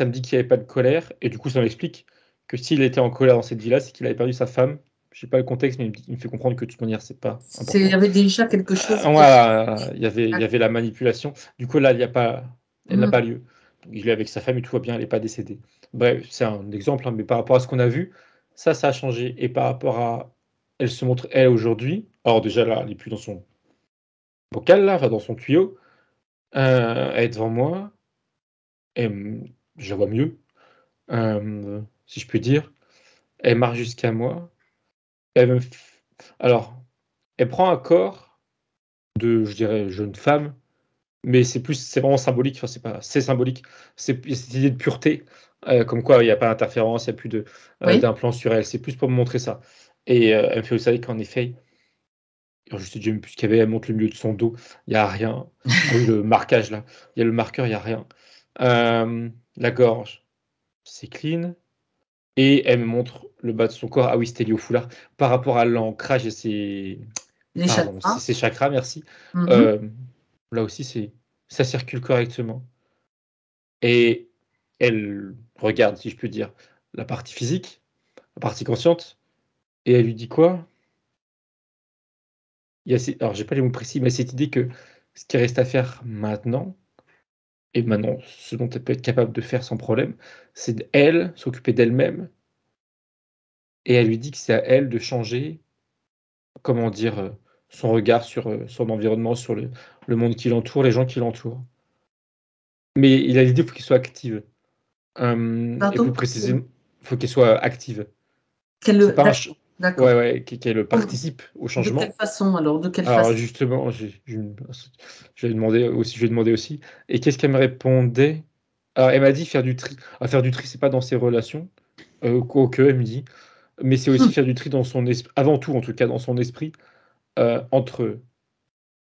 me dit qu'il n'y avait pas de colère, et du coup, ça m'explique que s'il était en colère dans cette vie-là, c'est qu'il avait perdu sa femme. Je sais pas le contexte, mais il me fait comprendre que de toute manière, c'est pas Il y important. avait déjà quelque chose qui était. Voilà, il y avait la manipulation. Du coup, là, il y a pas, elle n'a Hmm. pas lieu. Donc, il est avec sa femme et tout va bien, elle n'est pas décédée. Bref, c'est un exemple, hein, mais par rapport à ce qu'on a vu, ça a changé. Et par rapport à, elle se montre, elle, aujourd'hui, alors déjà là, elle n'est plus dans son bocal, là, enfin, dans son tuyau, elle est devant moi, et je la vois mieux, si je puis dire. Elle marche jusqu'à moi, elle me alors, elle prend un corps de, je dirais, jeune femme. Mais c'est vraiment symbolique, enfin, c'est symbolique. C'est cette idée de pureté, comme quoi il n'y a pas d'interférence, il n'y a plus Oui. d'implant sur elle. C'est plus pour me montrer ça. Et elle me fait observer qu'en effet, alors je sais déjà même plus ce qu'il y avait, elle montre le milieu de son dos, il n'y a rien. Ah oui, le marquage là, il y a le marqueur, il n'y a rien. La gorge, c'est clean. Et elle me montre le bas de son corps. Ah oui, c'était lié au foulard. Par rapport à l'ancrage et Les pardon, chakras. ses chakras, merci. Mhm. Euh, Là aussi, ça circule correctement. Et elle regarde, si je peux dire, la partie physique, la partie consciente, et elle lui dit quoi? alors j'ai pas les mots précis, mais cette idée que ce qui reste à faire maintenant, et maintenant, ce dont elle peut être capable de faire sans problème, c'est elle s'occuper d'elle-même. Et elle lui dit que c'est à elle de changer, comment dire, son regard sur son environnement, sur le monde qui l'entoure, les gens qui l'entourent. Mais il a l'idée, il faut qu'il soit active. Et plus Pardon? précisément, il faut qu'elle soit active. C'est Quelle... pas un D'accord. qu'elle participe au De quelle changement. façon alors? De quelle Alors façon? justement, je lui ai demandé aussi. Et qu'est-ce qu'elle me répondait? Alors elle m'a dit faire du tri. Ah, faire du tri, c'est pas dans ses relations, quoique, elle me dit, mais c'est aussi faire du tri dans son esprit, avant tout, en tout cas, dans son esprit, entre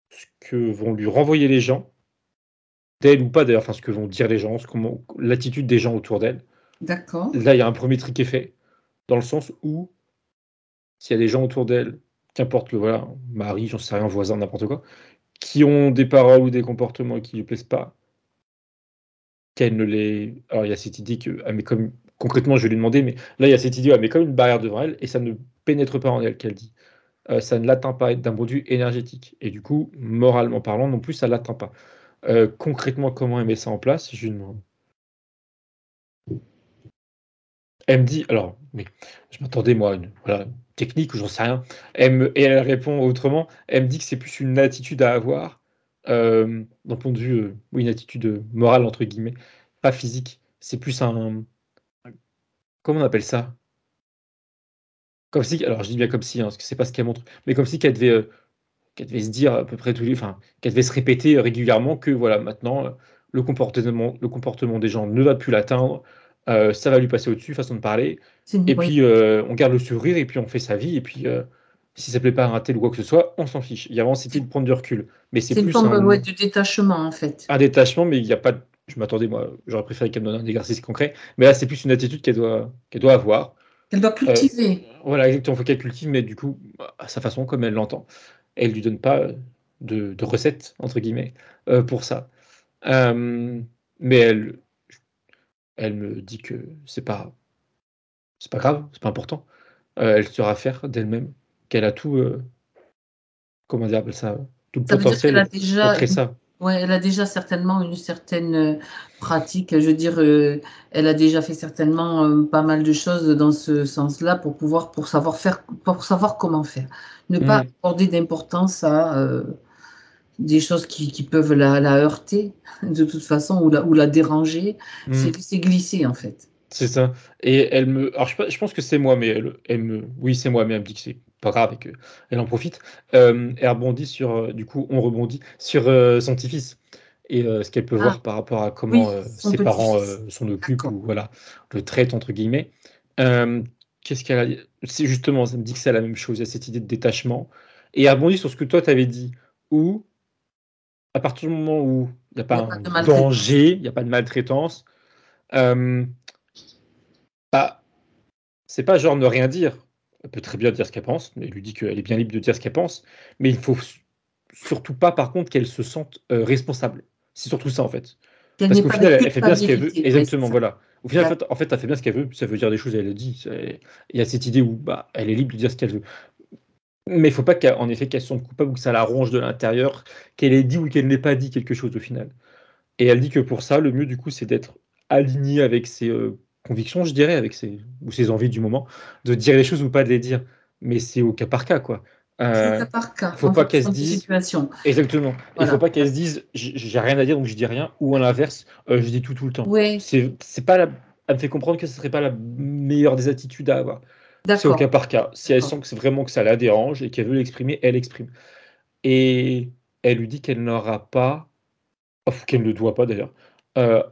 ce que vont lui renvoyer les gens, d'elle ou pas d'ailleurs, enfin ce que vont dire les gens, l'attitude des gens autour d'elle. D'accord. Là, il y a un premier tri qui est fait, dans le sens où s'il y a des gens autour d'elle, qu'importe le voilà, mari, j'en sais rien, voisin, n'importe quoi, qui ont des paroles ou des comportements qui lui plaisent pas, qu'elle ne les. Alors il y a cette idée que, mais comme concrètement, je vais lui demander, mais là il y a cette idée, elle met comme une barrière devant elle et ça ne pénètre pas en elle, qu'elle dit. Ça ne l'atteint pas d'un point de vue énergétique. Et du coup, moralement parlant, non plus, ça ne l'atteint pas. Concrètement, comment elle met ça en place? Je lui demande. Elle me dit, alors, mais je m'attendais, moi, à une technique ou j'en sais rien. Et elle répond autrement. Elle me dit que c'est plus une attitude à avoir, d'un point de vue, oui, une attitude morale, entre guillemets, pas physique. C'est plus comment on appelle ça? Comme si, alors je dis bien comme si, parce que c'est pas ce qu'elle montre, mais comme si qu'elle devait se dire à peu près enfin, qu'elle devait se répéter régulièrement que voilà, maintenant, le comportement des gens ne va plus l'atteindre, ça va lui passer au-dessus, façon de parler, et Oui. puis on garde le sourire, et puis on fait sa vie, et puis si ça plaît pas à un tel ou quoi que ce soit, on s'en fiche. Il y a vraiment cette idée de prendre du recul, mais c'est C'est une plus forme de détachement, en fait. un détachement, mais il n'y a pas je m'attendais, moi, j'aurais préféré qu'elle me donne un exercice concret, mais là, c'est plus une attitude qu'elle doit avoir. Elle doit Euh, cultiver. voilà, exactement, il faut qu'elle cultive, mais du coup, à sa façon, comme elle l'entend. Elle lui donne pas de recette, entre guillemets, pour ça. Euh, mais elle me dit que c'est pas grave, c'est pas important. Elle saura faire d'elle-même, qu'elle a tout, comment dire, appelle ça, tout le Ça veut dire qu'elle a potentiel pour déjà, créer ça. ouais, elle a déjà certainement une certaine pratique. Je veux dire, elle a déjà fait certainement pas mal de choses dans ce sens-là pour savoir faire, pour savoir comment faire. Ne pas Mm, accorder d'importance à des choses qui peuvent la heurter de toute façon ou la déranger. C'est mm. laisser glisser en fait. C'est ça. Et elle me. Alors, je pense que c'est moi, mais elle me. Oui, c'est moi, mais elle me dit que c'est pas grave et qu'elle en profite. Elle rebondit sur. Du coup, on rebondit sur son petit-fils et ce qu'elle peut Ah voir par rapport à comment oui, son ses parents petit-fils. s'en occupent D'accord. ou voilà, le traitent, entre guillemets. Euh, Qu'est-ce qu'elle a dit? C'est justement, ça me dit que c'est la même chose. Il y a cette idée de détachement. Et elle rebondit sur ce que toi, tu avais dit, où, à partir du moment où il n'y a Il pas n'y a pas un de maltraitance. danger, il n'y a pas de maltraitance, euh, bah, c'est pas genre ne rien dire. Elle peut très bien dire ce qu'elle pense, mais elle lui dit qu'elle est bien libre de dire ce qu'elle pense, mais il faut surtout pas, par contre, qu'elle se sente responsable. C'est surtout ça, en fait. Qu'elle Parce n'ait qu'au pas de final, elle fait bien ce qu'elle veut. culpabilité. Oui, c'est Exactement, ça. voilà. Au final, D'accord. en fait, elle fait bien ce qu'elle veut, ça veut dire des choses, elle le dit. Il y a cette idée où bah, elle est libre de dire ce qu'elle veut. Mais il faut pas qu'en effet, qu'elle se sente coupable ou que ça la ronge de l'intérieur, qu'elle ait dit ou qu'elle n'ait pas dit quelque chose au final. Et elle dit que pour ça, le mieux du coup, c'est d'être aligné avec ses convictions, je dirais, avec ou ses envies du moment, de dire les choses ou pas de les dire. Mais c'est au cas par cas, quoi. C'est au Euh, cas par cas, Faut en pas qu'elle fonction se des dise situations. exactement. Il faut Voilà. pas qu'elle se dise j'ai rien à dire donc je dis rien, ou à l'inverse, je dis tout le temps. Oui, C'est pas elle me fait comprendre que ce serait pas la meilleure des attitudes à avoir. C'est au d'accord. cas par cas. Si elle D'accord. sent que c'est vraiment que ça la dérange et qu'elle veut l'exprimer, elle exprime. Et elle lui dit qu'elle n'aura pas qu'elle ne doit pas d'ailleurs,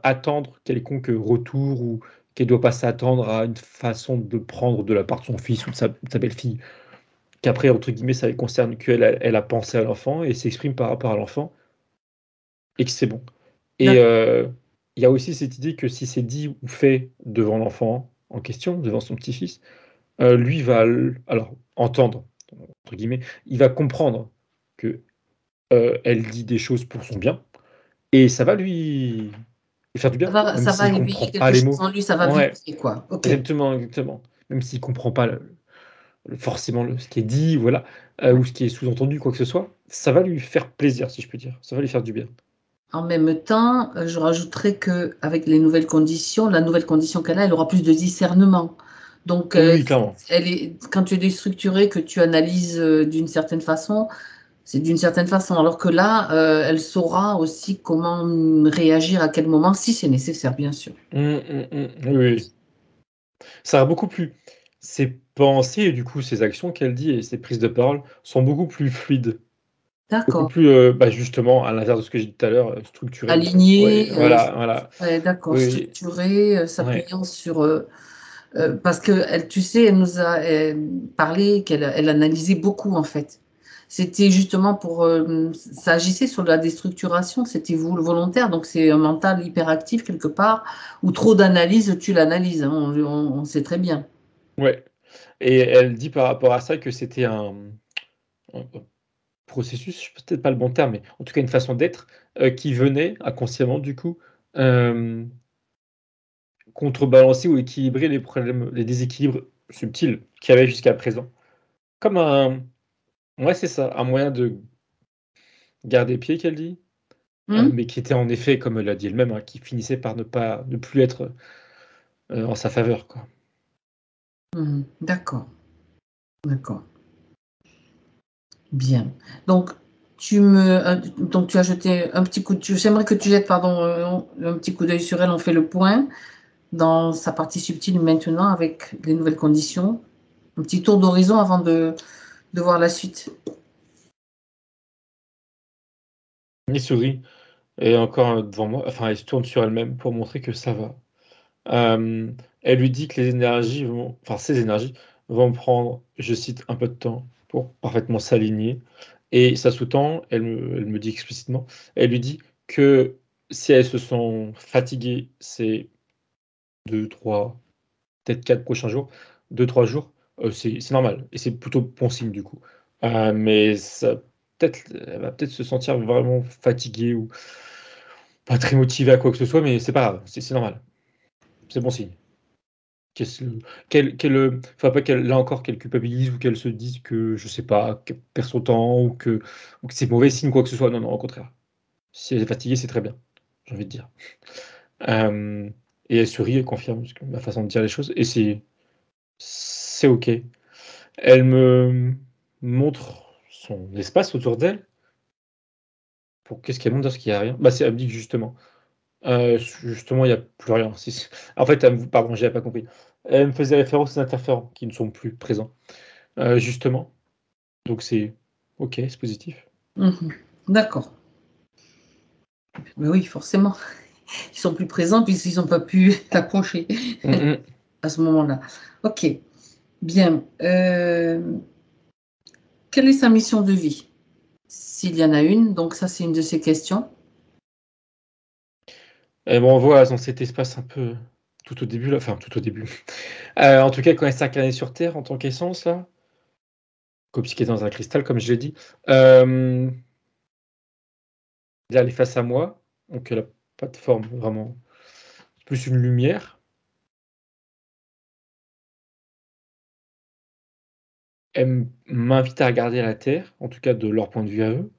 attendre quelconque retour ou qu'elle ne doit pas s'attendre à une façon de prendre de la part de son fils ou de sa belle-fille. Qu'après, entre guillemets, ça concerne qu'elle elle a pensé à l'enfant et s'exprime par rapport à l'enfant et que c'est bon. Et D'accord. il y a aussi cette idée que si c'est dit ou fait devant l'enfant en question, devant son petit-fils, lui va alors entendre, entre guillemets, il va comprendre que elle dit des choses pour son bien et ça va lui faire du bien, même Ça va s'il comprend éveiller pas quelque les chose mots. en lui, ça va Ouais, vibrer, quoi. OK. exactement, exactement. Même s'il comprend pas forcément ce qui est dit, voilà, ou ce qui est sous-entendu, quoi que ce soit, ça va lui faire plaisir, si je peux dire. Ça va lui faire du bien. En même temps, je rajouterais qu'avec les nouvelles conditions, la nouvelle condition qu'elle a, elle aura plus de discernement. Donc, Oui, clairement. quand tu es déstructuré, que tu analyses d'une certaine façon, c'est d'une certaine façon. Alors que là, elle saura aussi comment réagir à quel moment, si c'est nécessaire, bien sûr. Oui, oui. Ça a beaucoup plus ses pensées et du coup ses actions qu'elle dit et ses prises de parole sont beaucoup plus fluides. Beaucoup D'accord. plus, justement, à l'inverse de ce que j'ai dit tout à l'heure, structurées. Aligné, Ouais, voilà, voilà. ouais, d'accord, Oui, structuré, ouais. s'appuyant sur. Parce que, elle, tu sais, elle nous a parlé qu'elle analysait beaucoup, en fait. C'était justement pour. Ça agissait sur la déstructuration, c'était volontaire, donc c'est un mental hyperactif quelque part, où trop d'analyse, tu l'analyses, hein, on sait très bien. Ouais et elle dit par rapport à ça que c'était un processus, je peut-être pas le bon terme, mais en tout cas une façon d'être, qui venait inconsciemment du coup, hem, contrebalancer ou équilibrer les problèmes, les déséquilibres subtils qu'il y avait jusqu'à présent. Comme un ouais, c'est ça, un moyen de garder pied qu'elle dit, Hmm. mais qui était en effet, comme elle l'a dit elle-même, hein, qui finissait par ne plus être, en sa faveur, quoi. Mhm. D'accord, d'accord. Bien. Donc, donc tu as jeté un petit coup j'aimerais que tu jettes, pardon, un petit coup d'œil sur elle. On fait le point dans sa partie subtile maintenant avec les nouvelles conditions. Un petit tour d'horizon avant de voir la suite. Elle sourit et encore, devant moi, enfin, elle se tourne sur elle-même pour montrer que ça va. Elle lui dit que ces énergies vont prendre, je cite: «Un peu de temps pour parfaitement s'aligner» et ça sous-tend, elle me dit explicitement, elle lui dit que si elles se sont fatiguées ces 2-3, peut-être 4 prochains jours, 2-3 jours, c'est normal et c'est plutôt bon signe du coup. Mais ça peut-être elle va peut-être se sentir vraiment fatiguée ou pas très motivée à quoi que ce soit, mais c'est pas grave, c'est normal. C'est bon signe. Qu'est-ce Faut pas qu'elle là encore, qu'elle culpabilise ou qu'elle se dise que, je sais pas, qu'elle perd son temps ou que c'est mauvais signe, quoi que ce soit. Non, non, au contraire. Si elle est fatiguée, c'est très bien, j'ai envie de dire. Hem et elle sourit, elle confirme ce que ma façon de dire les choses et c'est OK. Elle me montre son espace autour d'elle. Pour qu'est-ce qu'elle montre? Parce qu'il y a rien. Bah, elle me dit que justement, il y a plus rien. En fait, pardon, j'avais pas compris. Elle me faisait référence aux interférents qui ne sont plus présents, justement. Donc c'est OK, c'est positif. Mhm. D'accord. Mais oui, forcément. Ils sont plus présents puisqu'ils n'ont pas pu t'approcher Mmh mh. à ce moment-là. Ok. Bien. Quelle est sa mission de vie? S'il y en a une, donc ça c'est une de ces questions. Elle me renvoie dans cet espace un peu tout au début là, enfin tout au début. En tout cas, quand elle s'est incarnée sur Terre en tant qu'essence là, copie dans un cristal comme je l'ai dit, là elle est face à moi, donc elle a pas de forme vraiment, c'est plus une lumière. M'invite à regarder la Terre, en tout cas de leur point de vue à eux,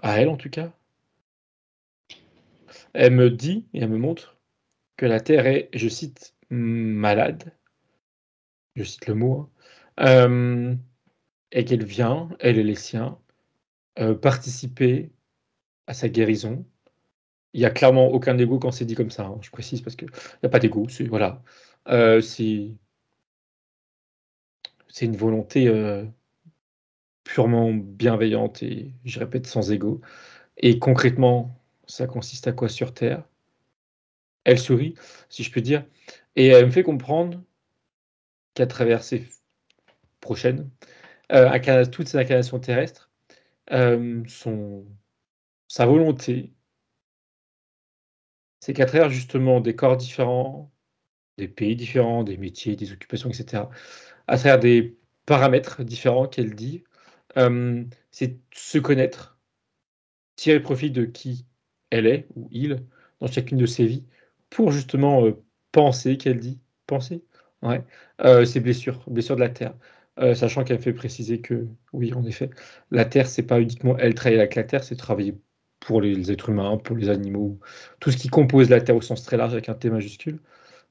à elle en tout cas. Elle me dit et elle me montre que la Terre est, je cite: «malade», je cite le mot, hein, et qu'elle vient, elle et les siens, participer à sa guérison. Il y a clairement aucun ego quand c'est dit comme ça, hein, je précise parce qu'il y a pas d'ego, c'est voilà, c'est une volonté, purement bienveillante et je répète sans ego et concrètement, ça consiste à quoi sur terre? Elle sourit, si je puis dire et elle me fait comprendre qu'à travers ces prochaines, toutes ces incarnations terrestres, son sa volonté, c'est qu'à travers justement des corps différents, des pays différents, des métiers, des occupations et cetera, à travers des paramètres différents qu'elle dit, c'est se connaître, tirer profit de qui elle est ou il dans chacune de ses vies pour justement, penser qu'elle dit penser? Ouais, ses blessures de la terre. sachant qu'elle fait préciser que, oui, en effet, la Terre, c'est pas uniquement elle travailler avec la Terre, c'est travailler pour les êtres humains, pour les animaux, tout ce qui compose la Terre au sens très large avec un T majuscule.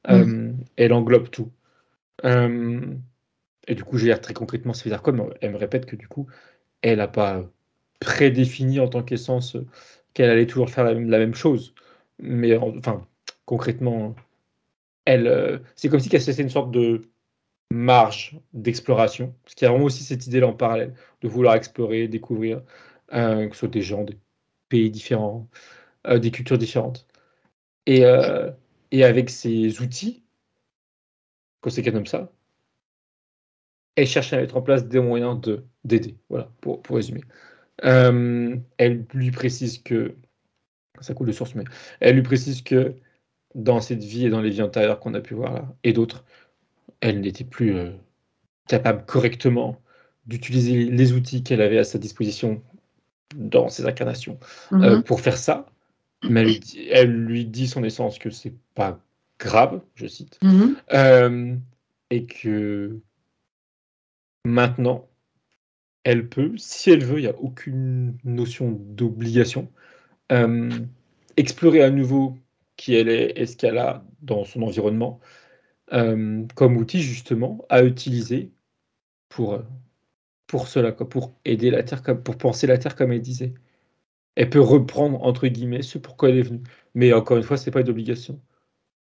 Elle englobe tout. Et du coup, j'ai l'air très concrètement, ça veut dire quoi? Mais elle me répète que du coup, elle n'a pas prédéfini en tant qu'essence qu'elle allait toujours faire la même chose. Mais enfin, concrètement, elle, c'est comme si qu'elle se laissait une sorte de marge d'exploration. Parce qu'il y a vraiment aussi cette idée-là en parallèle, de vouloir explorer, découvrir, que ce soit des gens, des pays différents, des cultures différentes. Et avec ces outils, quand c'est comme ça, elle cherche à mettre en place des moyens d'aider. Voilà, pour résumer. Elle lui précise que, ça coule de source, mais elle lui précise que dans cette vie et dans les vies antérieures qu'on a pu voir là, et d'autres, elle n'était plus capable correctement d'utiliser les outils qu'elle avait à sa disposition dans ses incarnations pour faire ça. Mais elle lui dit son essence que c'est pas grave, je cite, et que maintenant, elle peut, si elle veut, il n'y a aucune notion d'obligation, explorer à nouveau qui elle est et ce qu'elle a dans son environnement, comme outil justement à utiliser pour cela, quoi, pour aider la Terre, pour penser la Terre comme elle disait. Elle peut reprendre entre guillemets ce pourquoi elle est venue. Mais encore une fois, c'est pas une obligation.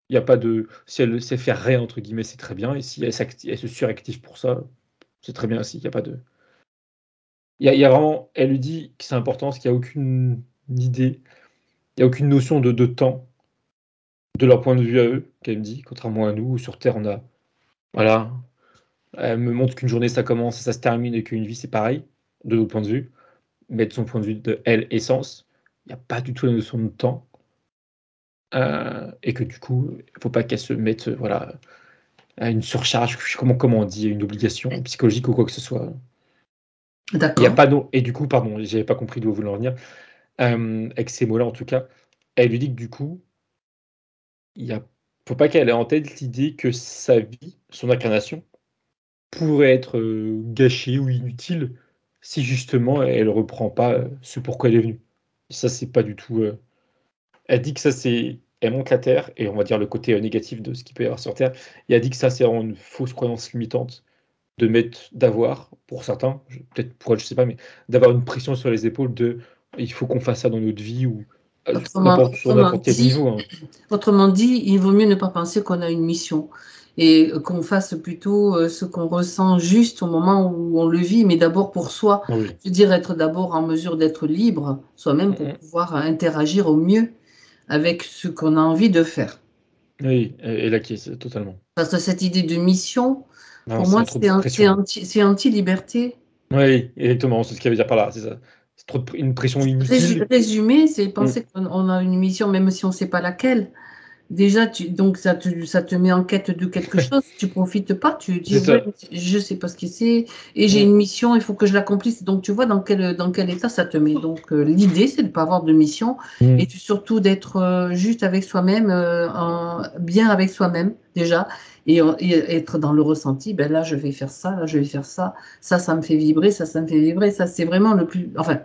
Il y a pas de, si elle sait faire rien entre guillemets, c'est très bien. Et si elle se suractive pour ça, c'est très bien aussi. Il y a pas de, il y a vraiment, elle lui dit que c'est important, parce qu'il n'y a aucune idée, il n'y a aucune notion de temps de leur point de vue à eux, qu'elle me dit, contrairement à nous, où sur Terre on a, voilà, elle me montre qu'une journée ça commence et ça se termine et qu'une vie c'est pareil, de notre point de vue, mais de son point de vue de elle, essence, il n'y a pas du tout la notion de temps, et que du coup, il ne faut pas qu'elle se mette, voilà, à une surcharge, comment on dit, une obligation psychologique ou quoi que ce soit. Il y a D'accord. pas et du coup, pardon, j'avais pas compris d'où vous voulez en venir. Avec ces mots-là, en tout cas, elle lui dit que du coup, il y a faut pas qu'elle ait en tête l'idée que sa vie, son incarnation, pourrait être, gâchée ou inutile si justement elle reprend pas, ce pourquoi elle est venue. Ça, c'est pas du tout, elle dit que ça, c'est elle montre la Terre et on va dire le côté, négatif de ce qu'il peut y avoir sur Terre, et elle dit que ça, c'est vraiment une fausse croyance limitante d'avoir, pour certains, peut-être pour elle, je sais pas, mais d'avoir une pression sur les épaules de: «Il faut qu'on fasse ça dans notre vie» ou, sur n'importe quel niveau, hein. Autrement dit, il vaut mieux ne pas penser qu'on a une mission et qu'on fasse plutôt ce qu'on ressent juste au moment où on le vit, mais d'abord pour soi. Oui. Je veux dire, être d'abord en mesure d'être libre soi-même pour pouvoir interagir au mieux avec ce qu'on a envie de faire. Oui, et l'acquiesce totalement. Parce que cette idée de mission, Non, pour ça moi, met trop de pression. c'est anti-liberté. Oui, exactement, c'est ce qu'elle veut dire par là, c'est ça. C'est trop de une pression inutile. Résumé, c'est Mmh. penser qu'on a une mission, même si on ne sait pas laquelle. Déjà, donc ça te met en quête de quelque chose, tu profites pas, tu dis: C'est «Ouais, ça. je sais pas ce que c'est et j'ai Mmh. une mission, il faut que je l'accomplisse». Donc tu vois dans quel état ça te met. Donc l'idée, c'est de pas avoir de mission et Mmh. surtout d'être, juste avec soi-même, bien avec soi-même déjà et être dans le ressenti. Ben là, je vais faire ça, là, je vais faire ça. Ça me fait vibrer, ça me fait vibrer. Ça, c'est vraiment le plus enfin,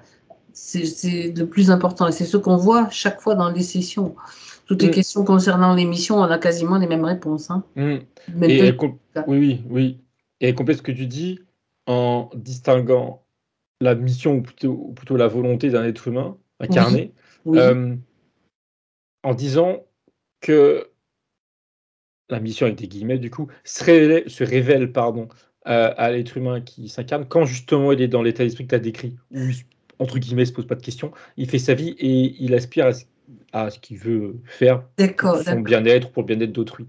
c'est le plus important et c'est ce qu'on voit chaque fois dans les sessions. Toutes les Mmh. questions concernant l'émission, on a quasiment les mêmes réponses, hein. Mmh. Et Maintenant, oui, oui, oui, et elle complète ce que tu dis en distinguant la mission ou plutôt la volonté d'un être humain oui, incarné, oui, hem, en disant que la mission avec des guillemets du coup, se révèle pardon, à l'être humain qui s'incarne quand justement il est dans l'état d'esprit que tu as décrit, où il entre guillemets «se pose pas de questions». Il fait sa vie et il aspire à ce qu'il veut faire pour d'accord, son d'accord. bien-être, pour le bien-être d'autrui.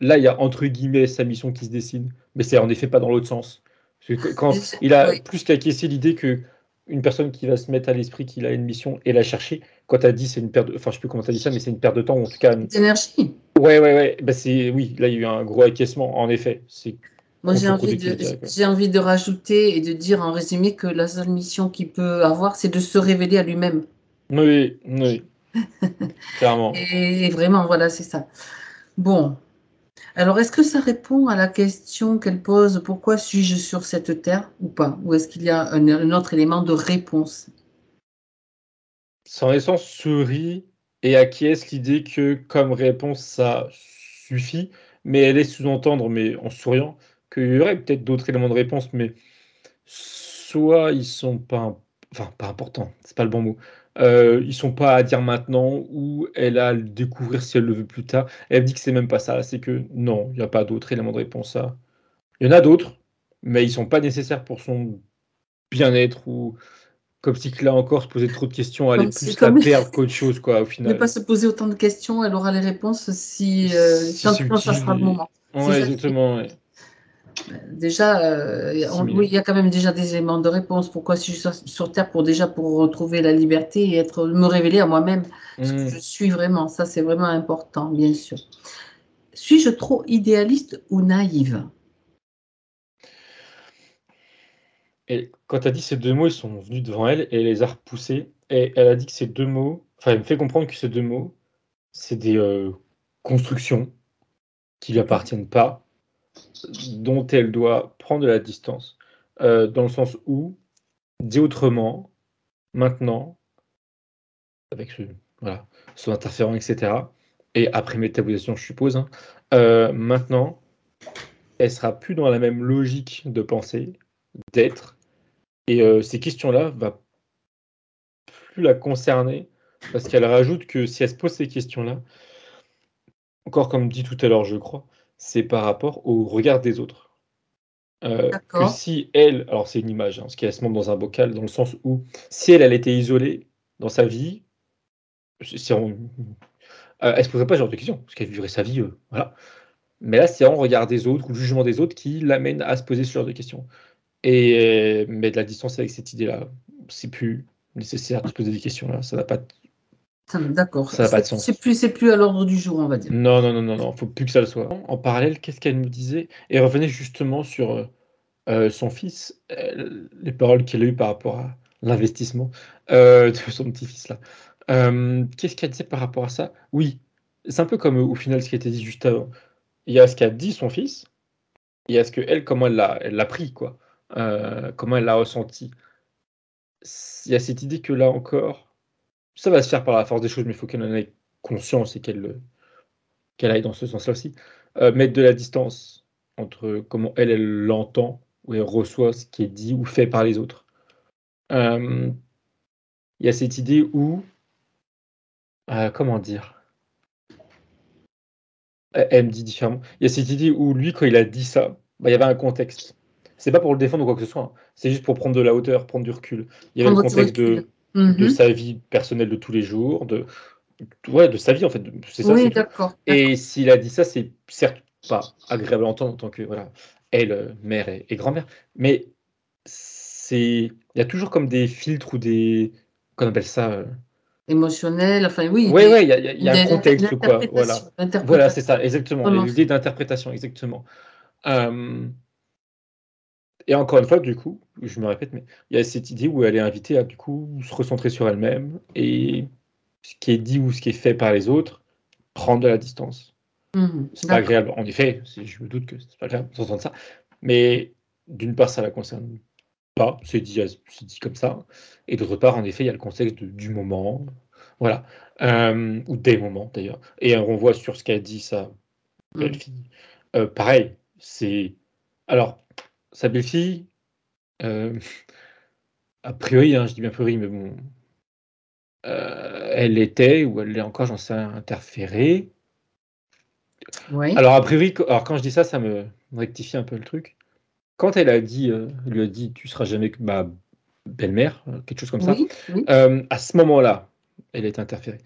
Là, il y a entre guillemets «sa mission» qui se dessine, mais c'est en effet pas dans l'autre sens. Parce que quand il a Oui, plus qu'acquiescé l'idée qu'une personne qui va se mettre à l'esprit qu'il a une mission et la chercher, quand tu as dit c'est une perte de enfin je sais plus comment tu as dit ça, mais c'est une perte de temps ou en tout cas d'énergie. ouais, ouais, ouais, bah, c'est oui, là, il y a eu un gros acquiescement, en effet, c'est Moi, contre-productif, je dirais, quoi. j'ai envie de rajouter et de dire en résumé que la seule mission qu'il peut avoir, c'est de se révéler à lui-même Oui, oui, clairement. et vraiment, voilà, c'est ça. Bon, Alors, est-ce que ça répond à la question qu'elle pose, pourquoi suis-je sur cette terre ou pas? Ou est-ce qu'il y a un autre élément de réponse? Son essence sourit et acquiesce l'idée que, comme réponse, ça suffit, mais elle laisse sous-entendre, mais en souriant, qu'il y aurait peut-être d'autres éléments de réponse, mais soit ils sont pas, enfin pas importants, c'est pas le bon mot. Ils sont pas à dire maintenant ou elle a à le découvrir si elle le veut plus tard. Elle me dit que c'est même pas ça, c'est que non, il y a pas d'autres éléments de réponse à. Il y en a d'autres, mais ils sont pas nécessaires pour son bien-être ou comme si que là encore se poser trop de questions allait C'est plus la comme perdre qu'autre chose quoi au ne pas final. se poser autant de questions, elle aura les réponses si, Si c'est quand ça sera le utile moment. C'est ouais ça qui exactement, ouais. déjà, oui, Similaire. il y a quand même déjà des éléments de réponse. Pourquoi je suis sur Terre pour retrouver la liberté et me révéler à moi-même ce que je Mmh. suis vraiment. Ça, c'est vraiment important, bien sûr. Suis-je trop idéaliste ou naïve? Et quand tu as dit ces 2 mots, ils sont venus devant elle et elle les a repoussés et elle a dit que ces 2 mots enfin, elle me fait comprendre que ces 2 mots, c'est des, constructions qui lui appartiennent pas, dont elle doit prendre de la distance. Dans le sens où, dit autrement, maintenant, avec ce voilà, son interférent et cetera et après métabolisation, je suppose, hein, maintenant, elle sera plus dans la même logique de pensée, d'être et ces questions-là va plus la concerner parce qu'elle rajoute que si elle se pose ces questions-là, encore comme dit tout à l'heure, je crois, c'est par rapport au regard des autres. Que D'accord. si elle alors c'est une image, hein, parce qu'elle se montre dans un bocal, dans le sens où si elle, elle était isolée dans sa vie, si on elle se poserait pas ce genre de questions, parce qu'elle vivrait sa vie, voilà. Mais là, c'est vraiment le regard des autres ou le jugement des autres qui l'amène à se poser ce genre de questions et mettre de la distance avec cette idée-là. C'est plus nécessaire de se poser des questions là, D'accord. ça n'a pas de sens. C'est plus à l'ordre du jour, on va dire. Non, non, non, non, non, faut plus que ça le soit. En parallèle, qu'est-ce qu'elle me disait? Elle revenait justement sur, son fils, les paroles qu'il a eues par rapport à l'investissement, de son petit-fils là. Qu'est-ce qu'elle disait par rapport à ça? Oui, c'est un peu comme, au final ce qui a été dit juste avant. Il y a ce qu'a dit son fils, il y a ce qu'elle, comment elle l'a pris quoi, comment elle l'a ressenti. Il y a cette idée que là encore, ça va se faire par la force des choses, mais il faut qu'elle en ait conscience et qu'elle aille dans ce sens-là aussi. Mettre de la distance entre comment elle, elle l'entend ou elle reçoit ce qui est dit ou fait par les autres. Il y a cette idée où, comment dire? Elle me dit différemment. Il y a cette idée où lui, quand il a dit ça, bah, il y avait un contexte. C'est pas pour le défendre ou quoi que ce soit, hein. C'est juste pour prendre de la hauteur, prendre du recul. Il y avait le Prendre du contexte recul. de Mhm. sa vie personnelle de tous les jours, ouais, de sa vie en fait, c'est ça, Oui, c'est tout. d'accord, Et d'accord. s'il a dit ça, c'est certes pas agréable à entendre en tant que voilà, elle, mère et grand-mère, mais il y a toujours comme des filtres ou des qu'on appelle ça, Émotionnel, enfin oui, ouais, ouais, il y a un contexte quoi, l'interprétation, voilà. Voilà, c'est l'interprétation. ça, exactement, Vraiment, l'idée d'interprétation, exactement. Hem Et encore une fois, du coup, je me répète, mais il y a cette idée où elle est invitée à, du coup, se recentrer sur elle-même et ce qui est dit ou ce qui est fait par les autres, prendre de la distance. mhm, C'est pas d'accord. agréable, en effet, je me doute que c'est pas agréable d'entendre ça, mais d'une part, ça la concerne pas, c'est dit comme ça et d'autre part, en effet, il y a le contexte du moment, voilà, ou des moments d'ailleurs et on renvoie sur ce qu'a dit sa Mhm. belle-fille. Pareil, c'est alors sa belle-fille, heu a priori, hein, je dis bien a priori, mais bon, elle était ou elle l'est encore, j'en sais rien, interférée. Oui, Alors a priori, alors quand je dis ça, ça me rectifie un peu le truc. Quand elle a dit, lui a dit: «Tu seras jamais que ma belle-mère», quelque chose comme ça, oui, oui. à ce moment-là, elle est interférée.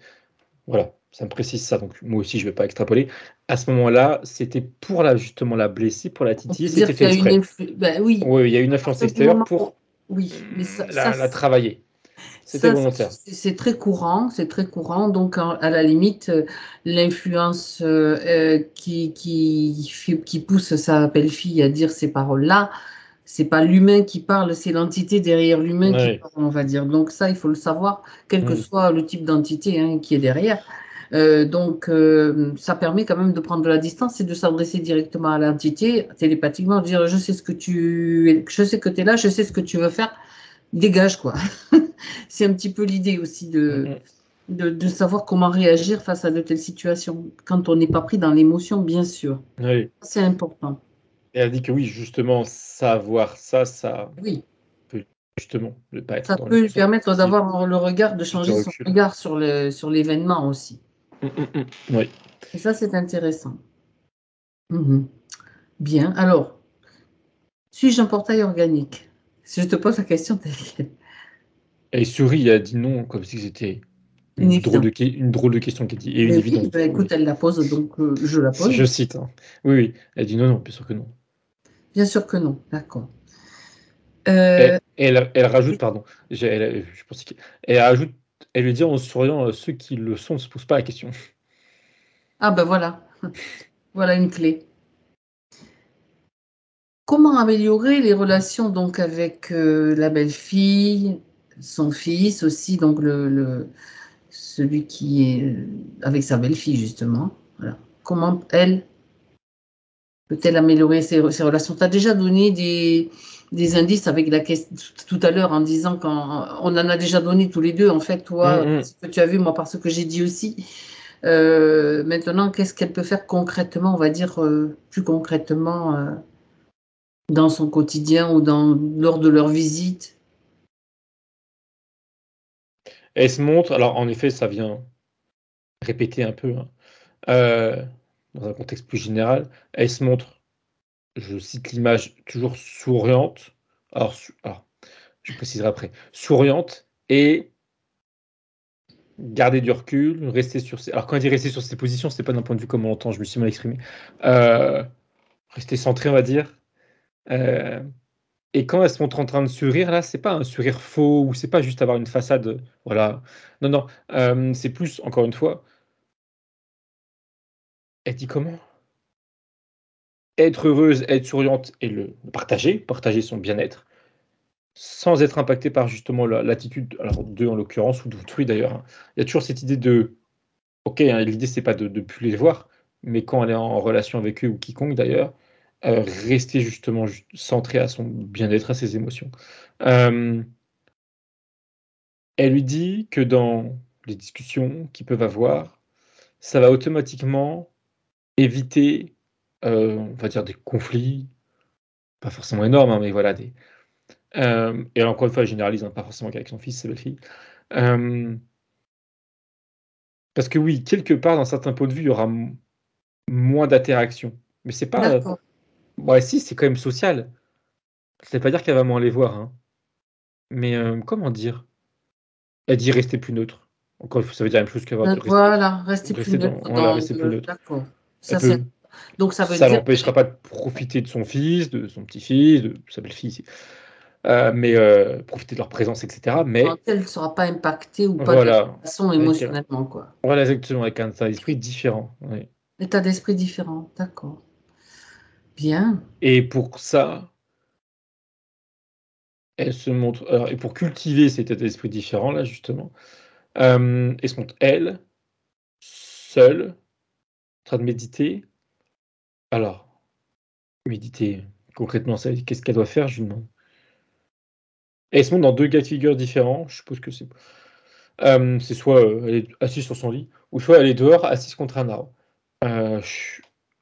Voilà, ça me précise ça, donc moi aussi je vais pas extrapoler. À ce moment-là, c'était pour la justement la blesser, pour la On titiller, peut c'était dire fait qu'il y a une exprès. influence. Ben oui, Oui, il y a une à influence partir du extérieure moment où. pour, Oui, mais la travailler. C'était volontaire. c'est très courant, c'est très courant. Donc, à la limite, l'influence qui pousse sa belle-fille à dire ces paroles-là, c'est pas l'humain qui parle, c'est l'entité derrière l'humain qui Ouais. parle, on va dire. Donc ça, il faut le savoir, quel que Mmh. soit le type d'entité hein, qui est derrière. Donc, ça permet quand même de prendre de la distance et de s'adresser directement à l'entité, télépathiquement, dire je sais ce que je sais que tu es là, je sais ce que tu veux faire, dégage quoi. C'est un petit peu l'idée aussi de savoir comment réagir face à de telles situations, quand on n'est pas pris dans l'émotion, bien sûr. Oui. C'est important. Et elle dit que oui, justement, savoir ça, ça Oui, peut justement ne pas être ça dans peut lui l'émotion. permettre Si, d'avoir le regard, de plus de changer son recul. regard sur l'événement aussi. Oui. Et ça, c'est intéressant. Mhm. Bien. Alors, suis-je un portail organique? Si je te pose la question telle quelle. Et Souris a dit non, comme si c'était Une évidence. une drôle de question qu'elle dit, et une Mais oui, évidence. ben écoute, Oui. elle la pose, donc je la pose. Je cite. Hein. Oui, oui. Elle dit non, non, bien sûr que non. Bien sûr que non, d'accord. Elle rajoute, pardon, je pense elle rajoute, elle lui dit en souriant, ceux qui le sont ne se posent pas la question. Ah ben voilà, voilà une clé. Comment améliorer les relations donc avec la belle-fille, son fils aussi, donc celui qui est avec sa belle-fille justement. Voilà. Comment elle peut-elle améliorer ses relations? Tu as déjà donné des indices avec la question tout à l'heure en disant qu'on en a déjà donné tous les deux, en fait, toi, ce que tu as vu, moi, par ce que j'ai dit aussi. Maintenant, qu'est-ce qu'elle peut faire concrètement, on va dire plus concrètement, dans son quotidien ou lors de leur visite? Elle se montre, alors en effet, ça vient répéter un peu, hein, euh, dans un contexte plus général, elle se montre, je cite l'image, toujours souriante, alors, je préciserai après, souriante et garder du recul, rester sur ses... Alors quand elle dit rester sur ses positions, c'est pas d'un point de vue comme on l'entend, je me suis mal exprimé. Rester centré, on va dire. Euh, Et quand elle se montre en train de sourire, là, c'est pas un sourire faux ou c'est pas juste avoir une façade, voilà. Non, non, c'est plus, encore une fois, elle dit comment? Être heureuse, être souriante et le partager son bien-être, sans être impacté par justement l'attitude, alors d'eux en l'occurrence, ou d'autrui d'ailleurs. Hein. Il y a toujours cette idée de, ok, hein, l'idée c'est pas de plus les voir, mais quand elle est en relation avec eux ou quiconque d'ailleurs, rester justement centré à son bien-être, à ses émotions. Euh, Elle lui dit que dans les discussions qu'ils peuvent avoir, ça va automatiquement éviter, on va dire des conflits, pas forcément énormes, hein, mais voilà et encore une fois, elle généralise, hein, pas forcément qu'avec son fils, sa belle-fille. Hem, Parce que oui, quelque part, dans certains points de vue, il y aura moins d'interaction. Mais c'est pas, D'accord, ouais, si, c'est quand même social. Ça veut pas dire qu'elle va moins les voir, hein, mais comment dire? Elle dit rester plus neutre. Encore une fois, ça veut dire la même chose qu'avoir de voilà, rester plus rester dans neutre voilà, dans rester plus neutre. d'accord. Elle Ça, c'est peut donc ça veut Ça dire l'empêchera pas de profiter de son fils, de son petit-fils, de sa belle-fille si, mais profiter de leur présence et cetera, mais elle ne sera pas impactée ou pas de la voilà, façon avec, émotionnellement, quoi. voilà exactement, avec un état d'esprit différent, oui État d'esprit différent, d'accord. Bien. et pour ça, elle se montre alors et pour cultiver cet état d'esprit différent là justement, elle se montre elle, seule, en train de méditer. Alors, méditer, concrètement, ça qu'est-ce qu'elle doit faire? Je lui demande. Elle se montre dans 2 cas de figure différents, je suppose que c'est soit, elle est assise sur son lit ou soit elle est dehors, assise contre un arbre. Je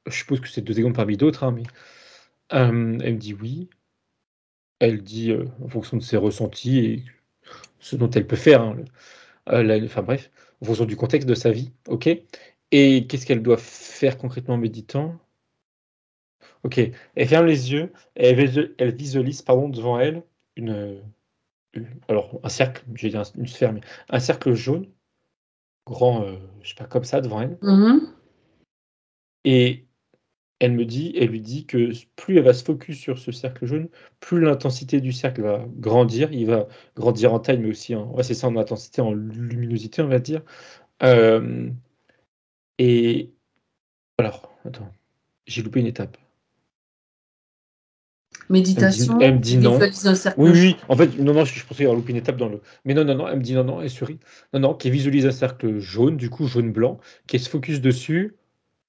suppose que c'est 2 exemples parmi d'autres, hein, mais elle me dit: «Oui». Elle dit, en fonction de ses ressentis et ce dont elle peut faire, hein, la enfin bref, en fonction du contexte de sa vie, OK. Et qu'est-ce qu'elle doit faire concrètement en méditant? OK, elle ferme les yeux et elle visualise, pardon, devant elle alors un cercle, j'ai dit une sphère, mais un cercle jaune, grand, je sais pas, comme ça devant elle Mhm. et elle lui dit que plus elle va se focus sur ce cercle jaune, plus l'intensité du cercle va grandir. Il va grandir en taille, mais aussi en ouais, c'est ça, en intensité, en luminosité, on va dire. Hem Et alors, attends, j'ai loupé une étape. Méditation, Elle me dit non. visualise un cercle Oui, jaune. oui. En fait, non, je pensais avoir loupé une étape dans le. Mais non, elle me dit non, elle sourit. Non, qui visualise un cercle jaune, du coup, jaune-blanc, qui se focus dessus.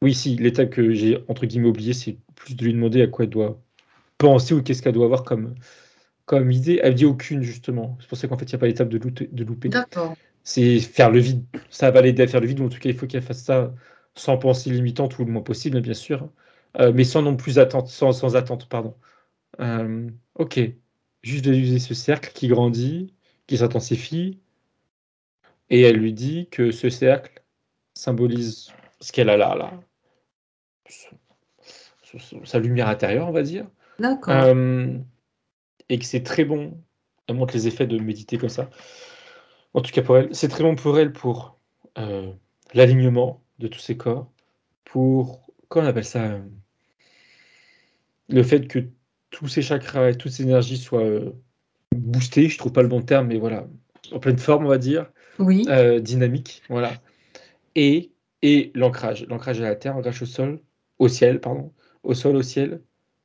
Oui, si, l'étape que j'ai, entre guillemets, oubliée, c'est plus de lui demander à quoi elle doit penser ou qu'est-ce qu'elle doit avoir comme idée. Elle me dit aucune, justement. C'est pour ça qu'en fait, il n'y a pas l'étape de louper. D'accord. C'est faire le vide. Ça va l'aider à faire le vide, ou en tout cas, il faut qu'elle fasse ça sans pensée limitante ou le moins possible, bien sûr. Mais sans non plus attente, sans attente, pardon. Ok. Juste d'utiliser ce cercle qui grandit, qui s'intensifie, et elle lui dit que ce cercle symbolise ce qu'elle a là, sa lumière intérieure, on va dire. D'accord. Et que c'est très bon. Elle montre les effets de méditer comme ça. En tout cas pour elle, c'est très bon pour elle pour l'alignement de tous ses corps, pour, comment on appelle ça, le fait que tous ses chakras et toutes ses énergies soient boostées, je trouve pas le bon terme, mais voilà, en pleine forme, on va dire, Oui. dynamique, voilà. Et, et l'ancrage à la terre, l'ancrage au sol, au ciel, pardon, au sol, au ciel,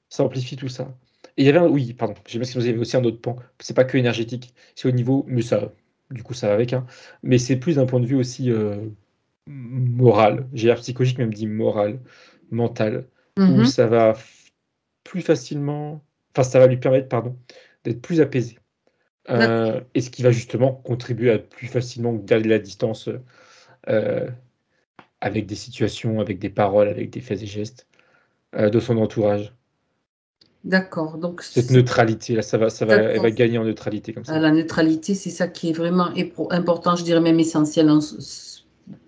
ça amplifie tout ça. Et il y avait oui, pardon, j'ai m'excuse, vous avez aussi un autre pan. C'est pas que énergétique, c'est au niveau, mais ça, du coup, ça va avec, hein. Mais c'est plus d'un point de vue aussi moral, j'ai l'air psychologique, même dit moral, mental, où Mhm. ça va plus facilement, enfin, ça va lui permettre, pardon, d'être plus apaisé. D'accord. Et ce qui va justement contribuer à plus facilement garder la distance euh, avec des situations, avec des paroles, avec des faits et gestes de son entourage. D'accord. Donc, Cette neutralité, là, elle d'accord. va gagner en neutralité comme ça. La neutralité, c'est ça qui est vraiment important, je dirais même essentiel